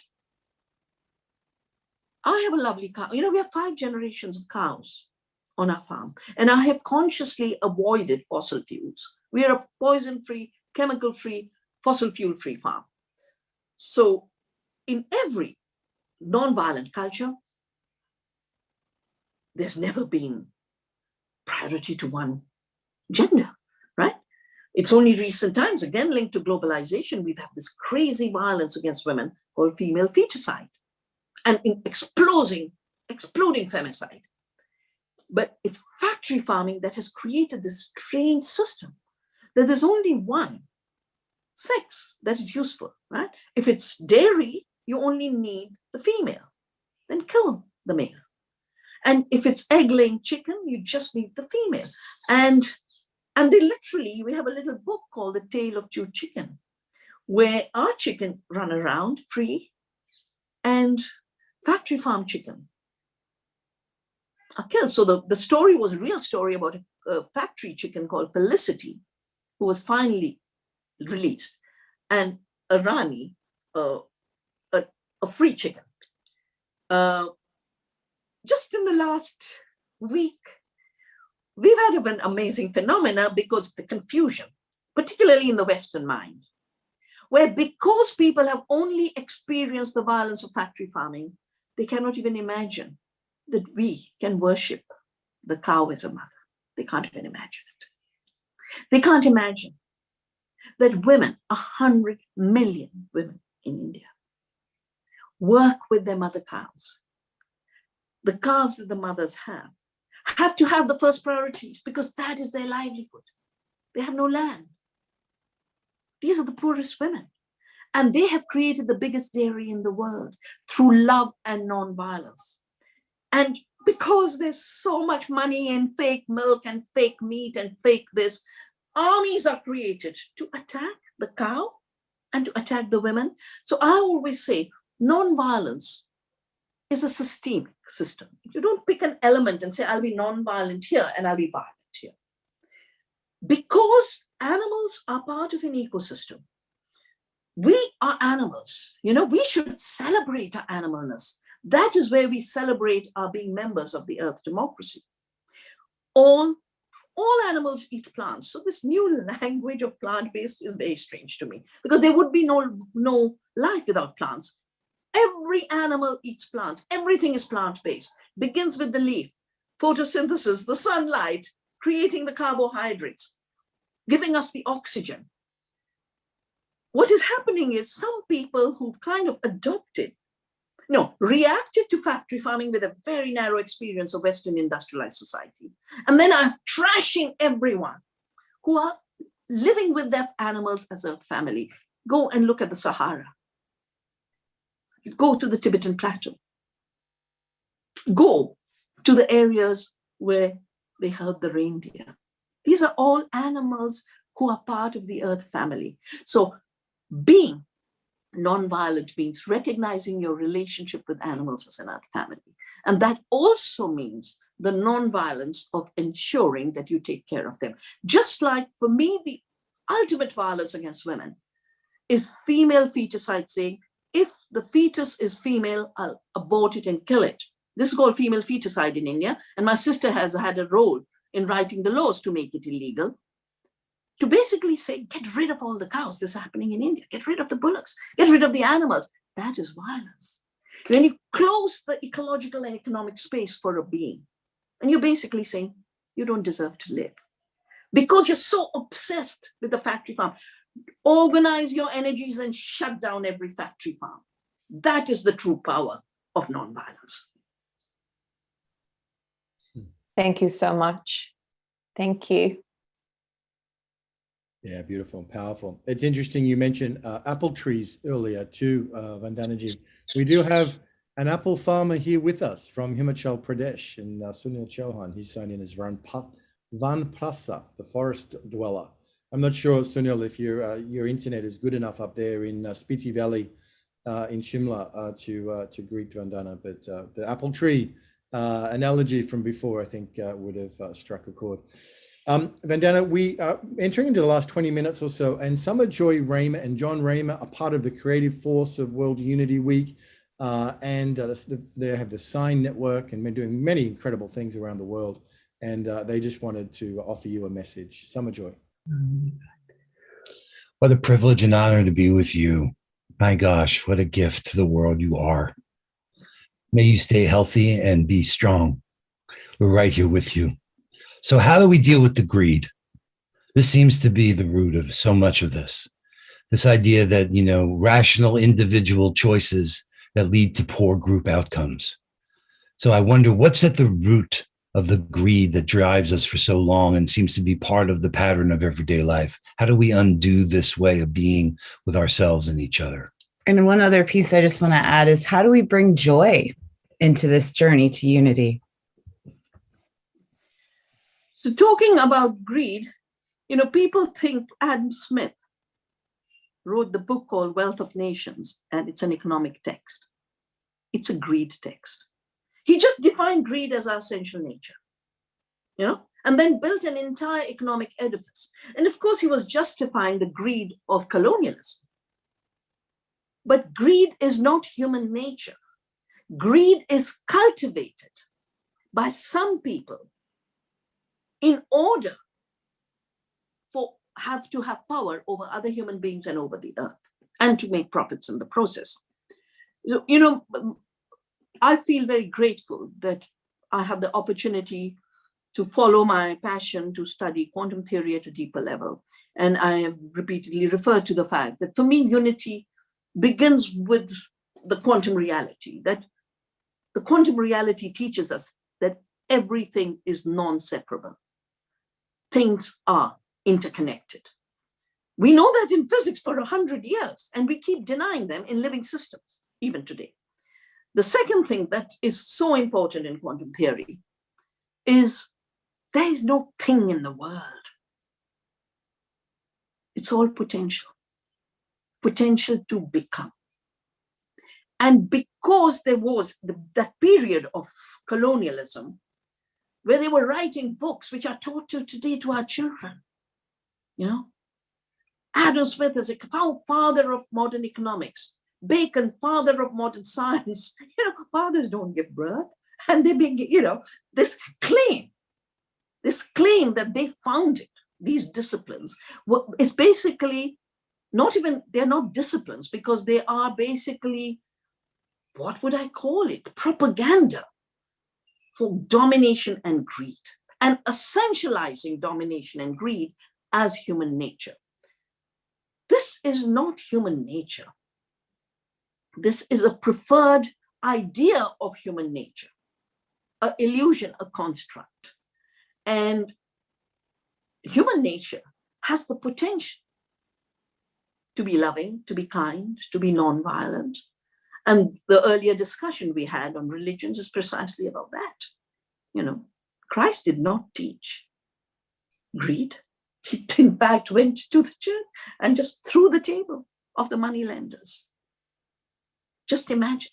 I have a lovely cow. We have 5 generations of cows on our farm, and I have consciously avoided fossil fuels. We are a poison-free, chemical-free, fossil fuel-free farm. So in every non-violent culture, there's never been priority to one gender, right? It's only recent times, again linked to globalization, we've had this crazy violence against women called female feticide and exploding femicide. But it's factory farming that has created this strange system that there's only one sex that is useful, right? If it's dairy, you only need the female, then kill the male. And if it's egg-laying chicken, you just need the female. And they literally, we have a little book called The Tale of Two Chicken, where our chicken run around free and factory farm chicken are killed. So the story was a real story about a factory chicken called Felicity, who was finally released, and a Rani, a free chicken. Just in the last week, we've had an amazing phenomena because of the confusion, particularly in the Western mind, where because people have only experienced the violence of factory farming, they cannot even imagine that we can worship the cow as a mother. They can't even imagine it. They can't imagine that women, 100 million women in India, work with their mother cows. The calves that the mothers have to have the first priorities because that is their livelihood. They have no land. These are the poorest women. And they have created the biggest dairy in the world through love and non-violence. And because there's so much money in fake milk and fake meat and fake this, armies are created to attack the cow and to attack the women. So I always say non-violence is a systemic system. You don't pick an element and say, I'll be non-violent here and I'll be violent here. Because animals are part of an ecosystem. We are animals. We should celebrate our animalness. That is where we celebrate our being members of the Earth democracy. All animals eat plants. So this new language of plant-based is very strange to me because there would be no life without plants. Every animal eats plants. Everything is plant-based. Begins with the leaf, photosynthesis, the sunlight, creating the carbohydrates, giving us the oxygen. What is happening is some people who've kind of reacted to factory farming with a very narrow experience of Western industrialized society, and then are trashing everyone who are living with their animals as a family. Go and look at the Sahara. Go to the Tibetan plateau. Go to the areas where they herd the reindeer. These are all animals who are part of the earth family. So being non-violent means recognizing your relationship with animals as an earth family. And that also means the non-violence of ensuring that you take care of them. Just like for me, the ultimate violence against women is female feticide, saying, if the fetus is female, I'll abort it and kill it. This is called female feticide in India. And my sister has had a role in writing the laws to make it illegal, to basically say, get rid of all the cows. This is happening in India. Get rid of the bullocks. Get rid of the animals. That is violence. When you close the ecological and economic space for a being, and you're basically saying, you don't deserve to live. Because you're so obsessed with the factory farm. Organize your energies and shut down every factory farm. That is the true power of nonviolence. Thank you so much. Thank you. Yeah, beautiful and powerful. It's interesting you mentioned apple trees earlier too, Vandanaji. We do have an apple farmer here with us from Himachal Pradesh, and Sunil Chauhan. He's signed in as Vanprasa, the forest dweller. I'm not sure, Sunil, if your internet is good enough up there in Spiti Valley in Shimla to greet Vandana, but the apple tree analogy from before, I think, would have struck a chord. Vandana, we are entering into the last 20 minutes or so, and Summer Joy Raymer and John Raymer are part of the creative force of World Unity Week, and they have the Sign Network and been doing many incredible things around the world, and they just wanted to offer you a message. Summer Joy. What a privilege and honor to be with you. My gosh, what a gift to the world you are. May you stay healthy and be strong. We're right here with you. So how do we deal with the greed? This seems to be the root of so much of this. This idea that, rational individual choices that lead to poor group outcomes. So I wonder what's at the root of the greed that drives us for so long and seems to be part of the pattern of everyday life. How do we undo this way of being with ourselves and each other? And one other piece I just want to add is, how do we bring joy into this journey to unity? So talking about greed, people think Adam Smith wrote the book called Wealth of Nations, and it's an economic text. It's a greed text. He just defined greed as our essential nature, and then built an entire economic edifice. And of course, he was justifying the greed of colonialism. But greed is not human nature. Greed is cultivated by some people in order to have power over other human beings and over the earth, and to make profits in the process. I feel very grateful that I have the opportunity to follow my passion to study quantum theory at a deeper level. And I have repeatedly referred to the fact that for me, unity begins with the quantum reality, that the quantum reality teaches us that everything is non-separable. Things are interconnected. We know that in physics for 100 years, and we keep denying them in living systems, even today. The second thing that is so important in quantum theory is there is no thing in the world. It's all potential to become. And because there was that period of colonialism where they were writing books which are taught till today to our children, Adam Smith is a father of modern economics. Bacon, father of modern science. Fathers don't give birth. And they begin, this claim that they founded these disciplines is basically they're not disciplines, because they are basically, what would I call it? Propaganda for domination and greed, and essentializing domination and greed as human nature. This is not human nature. This is a preferred idea of human nature, an illusion, a construct. And human nature has the potential to be loving, to be kind, to be non-violent. And the earlier discussion we had on religions is precisely about that. Christ did not teach greed. He, in fact, went to the church and just threw the table of the money lenders. Just imagine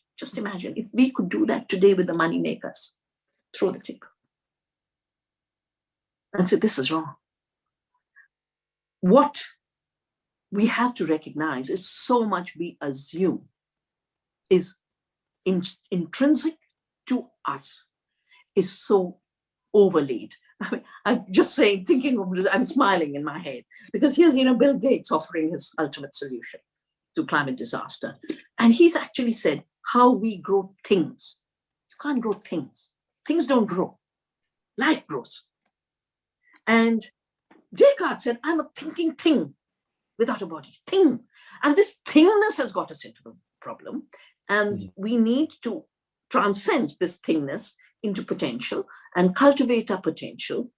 if we could do that today with the money makers, throw the table and say, this is wrong. What we have to recognize is so much we assume is intrinsic to us is so overlaid. I mean, I'm just saying, I'm smiling in my head because here's, Bill Gates offering his ultimate solution to climate disaster. And he's actually said how we grow things. You can't grow things. Things don't grow. Life grows. And Descartes said, I'm a thinking thing without a body, thing. And this thingness has got us into the problem. And we need to transcend this thingness into potential and cultivate our potential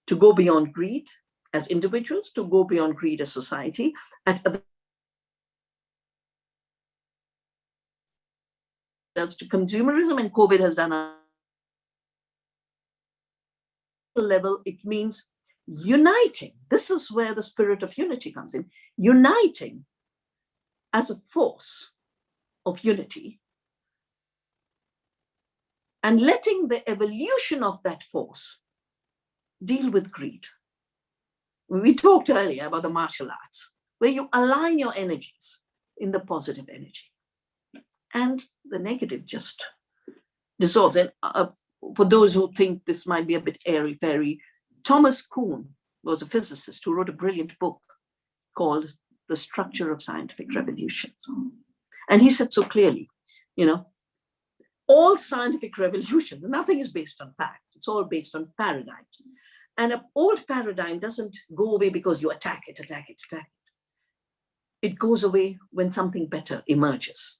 to go beyond greed as individuals, to go beyond greed as society, to consumerism, and COVID has done a level. It means uniting. This is where the spirit of unity comes in. Uniting as a force of unity and letting the evolution of that force deal with greed. We talked earlier about the martial arts, where you align your energies in the positive energy and the negative just dissolves. And for those who think this might be a bit airy-fairy, Thomas Kuhn was a physicist who wrote a brilliant book called The Structure of Scientific Revolutions. And he said so clearly, all scientific revolutions, nothing is based on fact. It's all based on paradigms. And an old paradigm doesn't go away because you attack it. It goes away when something better emerges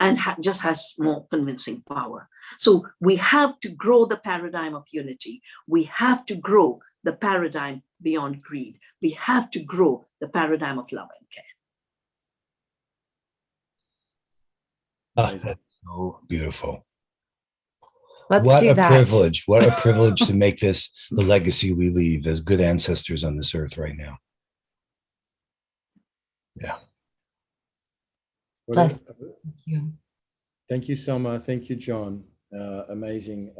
and just has more convincing power. So we have to grow the paradigm of unity. We have to grow the paradigm beyond greed. We have to grow the paradigm of love and care. That's so beautiful. Let's What do a that. privilege. What a privilege to make this the legacy we leave as good ancestors on this earth right now. Yeah. Bless. Thank you. Thank you, Soma. Thank you, John. Amazing,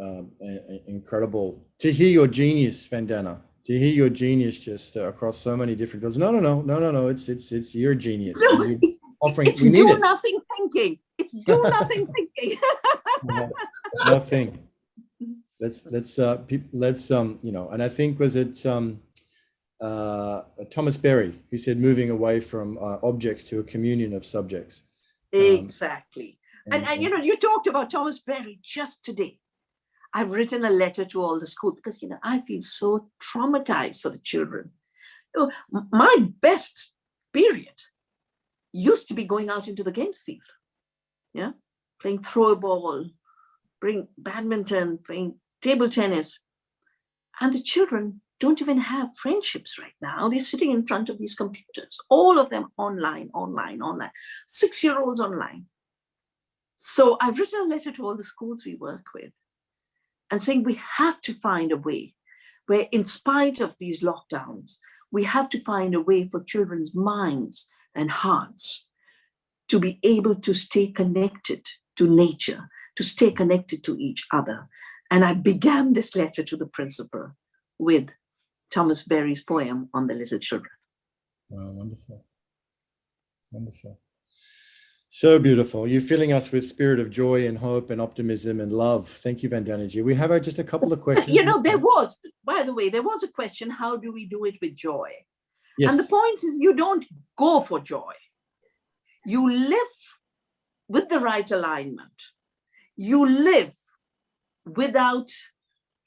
incredible to hear your genius, Vandana. To hear your genius just across so many different fields. No. It's your genius. No, offering. It's do nothing thinking. It's do nothing thinking. Nothing. Let's and I think was it Thomas Berry who said moving away from objects to a communion of subjects. Exactly. And you talked about Thomas Berry just today. I've written a letter to all the schools because, I feel so traumatized for the children. My best period used to be going out into the games field, playing throw ball, playing badminton, playing table tennis. And the children don't even have friendships right now. They're sitting in front of these computers, all of them online, 6-year-olds online. So I've written a letter to all the schools we work with and saying we have to find a way where, in spite of these lockdowns, we have to find a way for children's minds and hearts to be able to stay connected to nature, to stay connected to each other. And I began this letter to the principal with Thomas Berry's poem on the little children. Wow, wonderful. Wonderful. So beautiful. You're filling us with spirit of joy and hope and optimism and love. Thank you, Vandana. We have just a couple of questions. There was a question, how do we do it with joy? Yes. And the point is, you don't go for joy. You live with the right alignment. You live without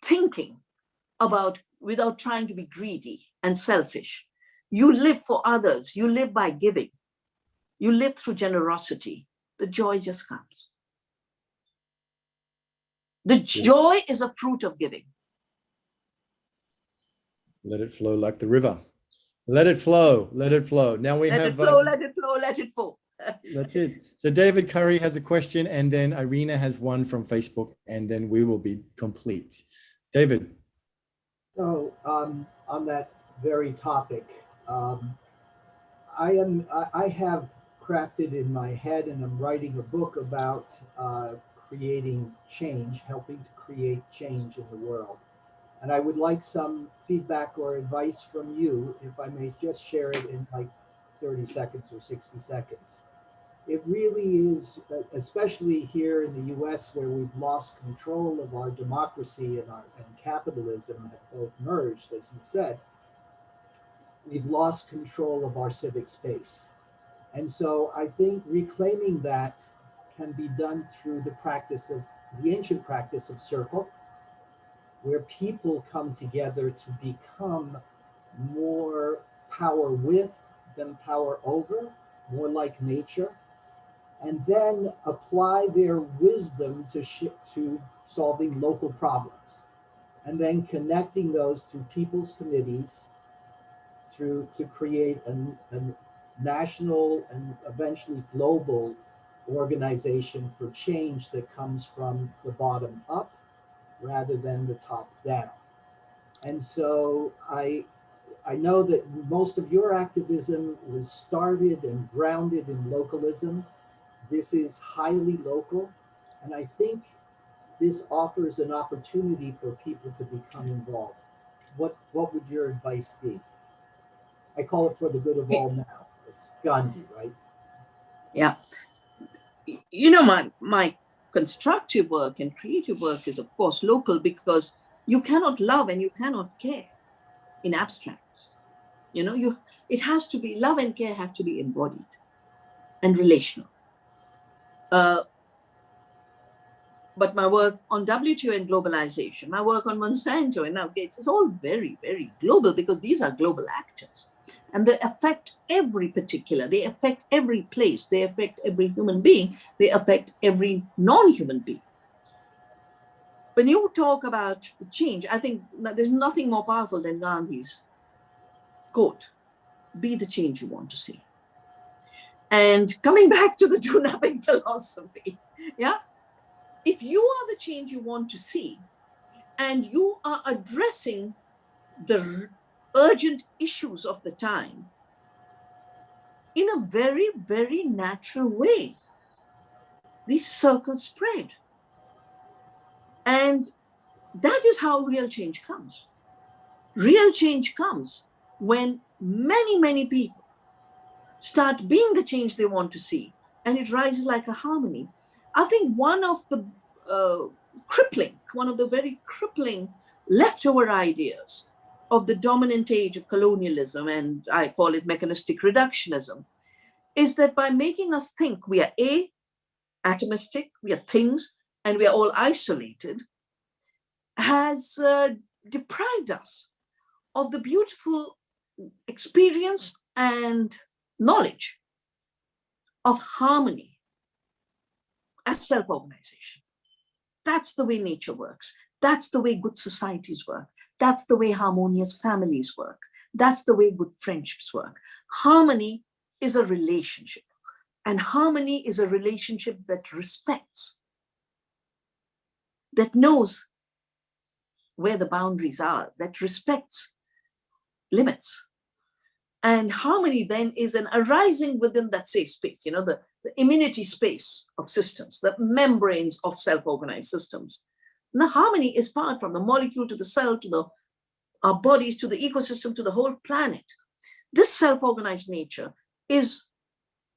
thinking without trying to be greedy and selfish. You live for others. You live by giving. You live through generosity. The joy just comes. The joy is a fruit of giving. Let it flow like the river. Let it flow. Let it flow. Now we let have. It flow, let it flow, let it flow. That's it. So David Curry has a question, and then Irina has one from Facebook, and then we will be complete. David. So on that very topic, I have crafted in my head, and I'm writing a book about creating change, helping to create change in the world. And I would like some feedback or advice from you, if I may just share it in like 30 seconds or 60 seconds. It really is, especially here in the US, where we've lost control of our democracy and capitalism have both merged, as you said, we've lost control of our civic space. And so I think reclaiming that can be done through the ancient practice of circle, where people come together to become more power with than power over, more like nature, and then apply their wisdom to solving local problems, and then connecting those through people's committees to create a national and eventually global organization for change that comes from the bottom up rather than the top down. And so I know that most of your activism was started and grounded in localism. This is highly local, and I think this offers an opportunity for people to become involved. What would your advice be? I call it for the good of all now. It's Gandhi, right? Yeah. You know, my constructive work and creative work is, of course, local, because you cannot love and you cannot care in abstract. You know, it has to be, love and care have to be embodied and relational. But my work on WTO and globalization, my work on Monsanto and now Gates is all very, very global, because these are global actors. And they affect every particular, they affect every place, they affect every human being, they affect every non-human being. When you talk about the change, I think there's nothing more powerful than Gandhi's quote, be the change you want to see. And coming back to the do nothing philosophy, yeah? If you are the change you want to see, and you are addressing the urgent issues of the time in a very, very natural way, these circles spread. And that is how real change comes. Real change comes when many, many people start being the change they want to see, and it rises like a harmony. I think one of the very crippling leftover ideas of the dominant age of colonialism, and I call it mechanistic reductionism, is that by making us think we are atomistic, we are things, and we are all isolated, has deprived us of the beautiful experience and knowledge of harmony as self-organization. That's the way nature works. That's the way good societies work. That's the way harmonious families work. That's the way good friendships work. Harmony is a relationship, and harmony is a relationship that respects, that knows where the boundaries are, that respects limits. And harmony then is an arising within that safe space, you know, the immunity space of systems, the membranes of self-organized systems. And the harmony is part from the molecule to the cell, to our bodies, to the ecosystem, to the whole planet. This self-organized nature is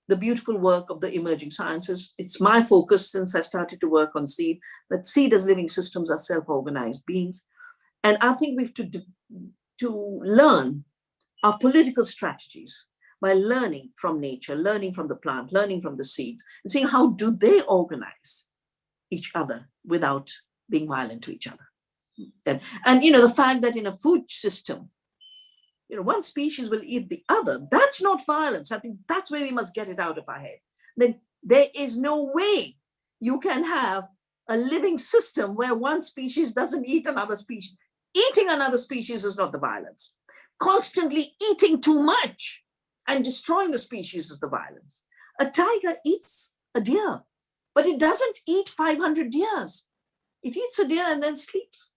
the beautiful work of the emerging sciences. It's my focus since I started to work on seed, that seed as living systems are self-organized beings. And I think we have to learn our political strategies by learning from nature, learning from the plant, learning from the seeds, and seeing how do they organize each other without being violent to each other. And you know, the fact that in a food system, you know, one species will eat the other, that's not violence. I think that's where we must get it out of our head. Then there is no way you can have a living system where one species doesn't eat another species. Eating another species is not the violence. Constantly eating too much and destroying the species is the violence. A tiger eats a deer, but it doesn't eat 500 deers. It eats a deer and then sleeps.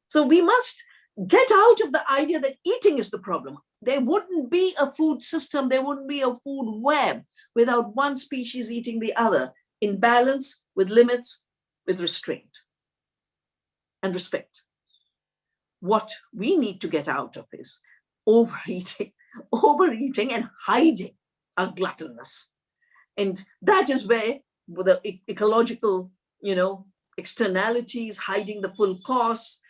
So we must get out of the idea that eating is the problem. There wouldn't be a food system, there wouldn't be a food web without one species eating the other in balance, with limits, with restraint and respect. What we need to get out of is overeating and hiding our gluttonness. And that is where the ecological, externalities, hiding the full costs.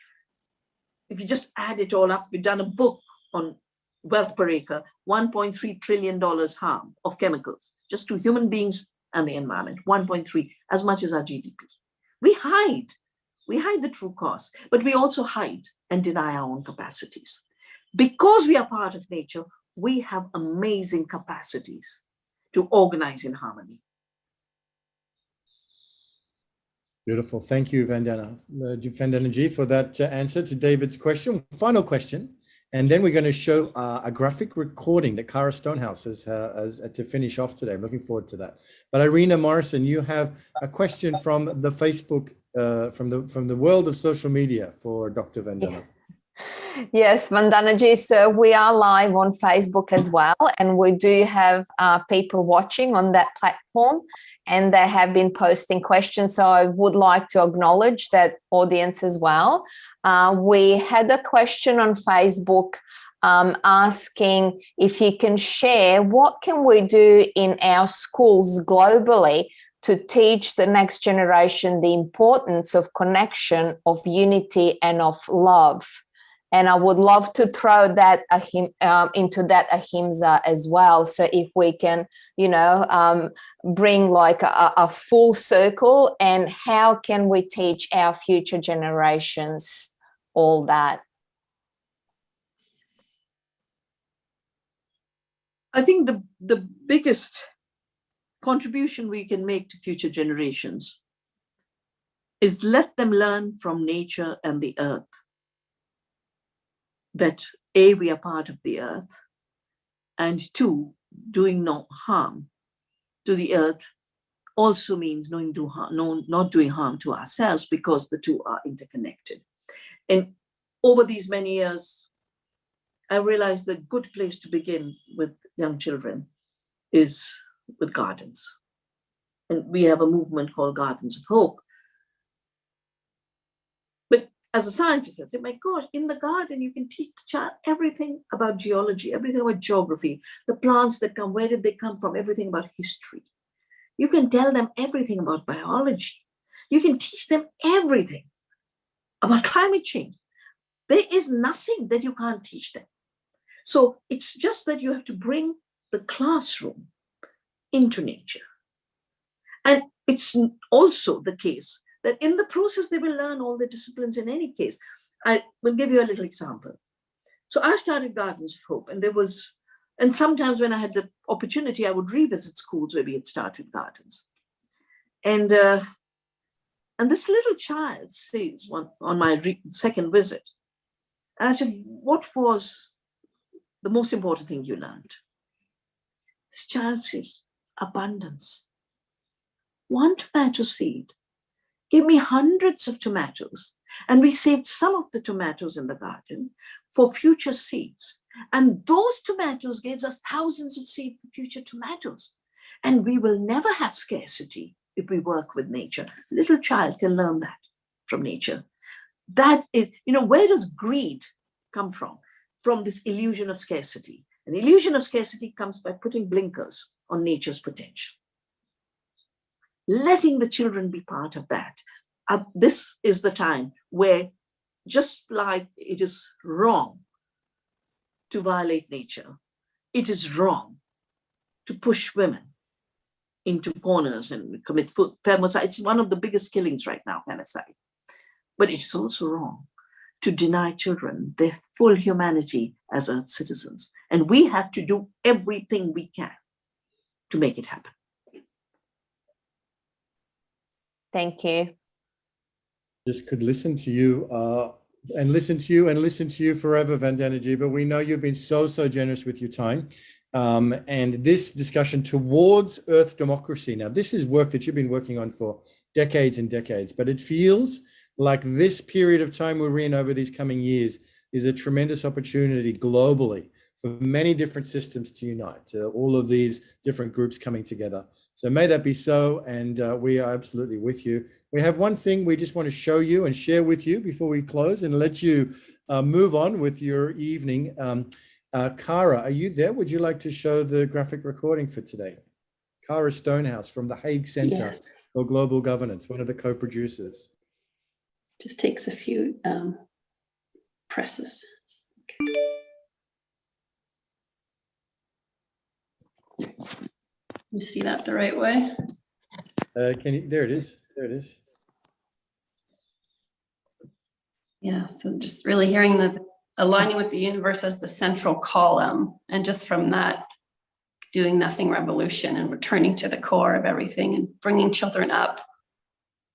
If you just add it all up, we've done a book on wealth per acre, $1.3 trillion harm of chemicals, just to human beings and the environment, 1.3, as much as our GDP. We hide the true costs, but we also hide and deny our own capacities. Because we are part of nature, we have amazing capacities to organize in harmony. Beautiful. Thank you, Vandana. Vandana ji, for that answer to David's question. Final question. And then we're going to show a graphic recording that Cara Stonehouse has to finish off today. I'm looking forward to that. But Irina Morrison, you have a question from the Facebook, from the world of social media for Dr. Vandana. Yes, Vandana ji, so we are live on Facebook as well, and we do have people watching on that platform, and they have been posting questions. So I would like to acknowledge that audience as well. We had a question on Facebook asking if you can share what can we do in our schools globally to teach the next generation the importance of connection, of unity, and of love. And I would love to throw that into that ahimsa as well. So if we can, bring like a full circle, and how can we teach our future generations all that? I think the biggest contribution we can make to future generations is let them learn from nature and the earth. That A, we are part of the earth, and two, doing no harm to the earth also means not doing harm to ourselves, because the two are interconnected. And over these many years, I realized the good place to begin with young children is with gardens. And we have a movement called Gardens of Hope. As a scientist, I say, my gosh, in the garden, you can teach the child everything about geology, everything about geography, the plants that come, where did they come from, everything about history. You can tell them everything about biology. You can teach them everything about climate change. There is nothing that you can't teach them. So it's just that you have to bring the classroom into nature. And it's also the case that in the process, they will learn all the disciplines in any case. I will give you a little example. So I started Gardens of Hope, and sometimes when I had the opportunity, I would revisit schools where we had started gardens. And this little child says on my second visit, and I said, what was the most important thing you learned? This child says, abundance. One tomato seed gave me hundreds of tomatoes, and we saved some of the tomatoes in the garden for future seeds. And those tomatoes gave us thousands of seeds for future tomatoes. And we will never have scarcity if we work with nature. Little child can learn that from nature. That is, where does greed come from? From this illusion of scarcity. An illusion of scarcity comes by putting blinkers on nature's potential. Letting the children be part of that. This is the time where, just like it is wrong to violate nature, it is wrong to push women into corners and commit femicide. It's one of the biggest killings right now, femicide. But it is also wrong to deny children their full humanity as Earth citizens. And we have to do everything we can to make it happen. Thank you. Just could listen to you and listen to you and listen to you forever, Vandana ji, but we know you've been so generous with your time. And this discussion towards Earth democracy. Now, this is work that you've been working on for decades and decades, but it feels like this period of time we're in over these coming years is a tremendous opportunity globally for many different systems to unite, all of these different groups coming together. So may that be so, and we are absolutely with you. We have one thing we just want to show you and share with you before we close and let you move on with your evening. Cara, are you there? Would you like to show the graphic recording for today? Cara Stonehouse from the Hague Center for Global Governance, one of the co-producers. Just takes a few presses. Okay. You see that the right way? Can you? There it is. There it is. Yeah. So just really hearing the aligning with the universe as the central column, and just from that, doing nothing revolution and returning to the core of everything and bringing children up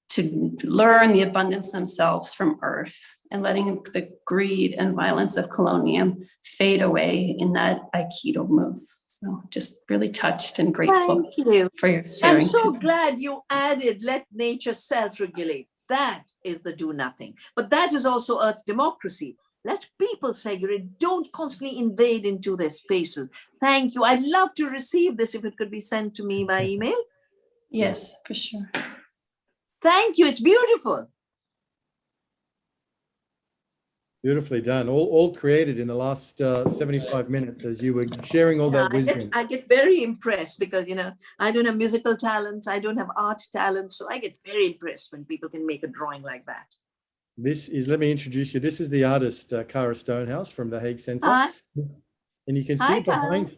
to learn the abundance themselves from Earth and letting the greed and violence of colonium fade away in that Aikido move. So just really touched and grateful Thank you. for your sharing. I'm so today. glad you added let nature self-regulate. That is the do nothing. But that is also Earth's democracy. Let people segregate. Don't constantly invade into their spaces. Thank you. I'd love to receive this if it could be sent to me by email. Yes, for sure. Thank you. It's beautiful. Beautifully done. All created in the last 75 minutes as you were sharing all that wisdom. I get very impressed because, you know, I don't have musical talents. I don't have art talents. So I get very impressed when people can make a drawing like that. This is, let me introduce you. This is the artist, Cara Stonehouse from the Hague Center. Hi. And you can see Hi, Cara.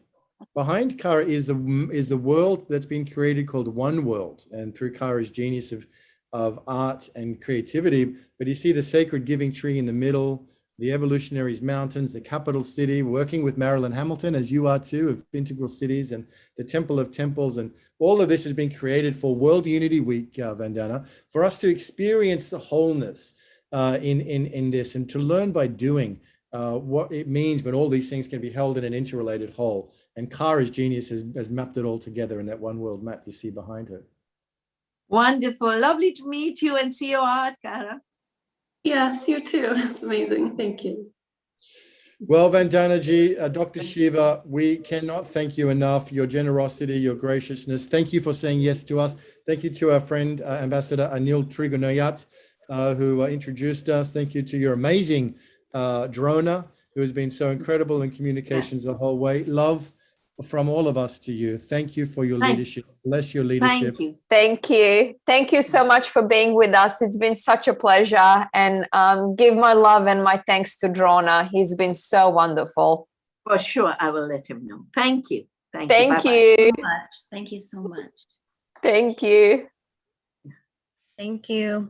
behind Cara is the world that's been created called One World. And through Cara's genius of art and creativity, but you see the sacred giving tree in the middle, the evolutionaries mountains, the capital city, working with Marilyn Hamilton, as you are too, of integral cities, and the Temple of Temples. And all of this has been created for World Unity Week, Vandana, for us to experience the wholeness in this and to learn by doing what it means when all these things can be held in an interrelated whole. And Cara's genius has mapped it all together in that one world map you see behind her. Wonderful. Lovely to meet you and see your art, Cara. Yes, you too. It's amazing. Thank you. Well, Vandana ji, Dr. Shiva, we cannot thank you enough, your generosity, your graciousness. Thank you for saying yes to us. Thank you to our friend, Ambassador Anil Trigonoyat, who introduced us. Thank you to your amazing drona, who has been so incredible in communications the whole way. Love from all of us to you. Thank you for your leadership. Bless your leadership. Thank you. Thank you. Thank you so much for being with us. It's been such a pleasure. And give my love and my thanks to Drona. He's been so wonderful. For sure, I will let him know. Thank you. Thank you. Thank Bye-bye. you. So much. Thank you so much. Thank you. Thank you.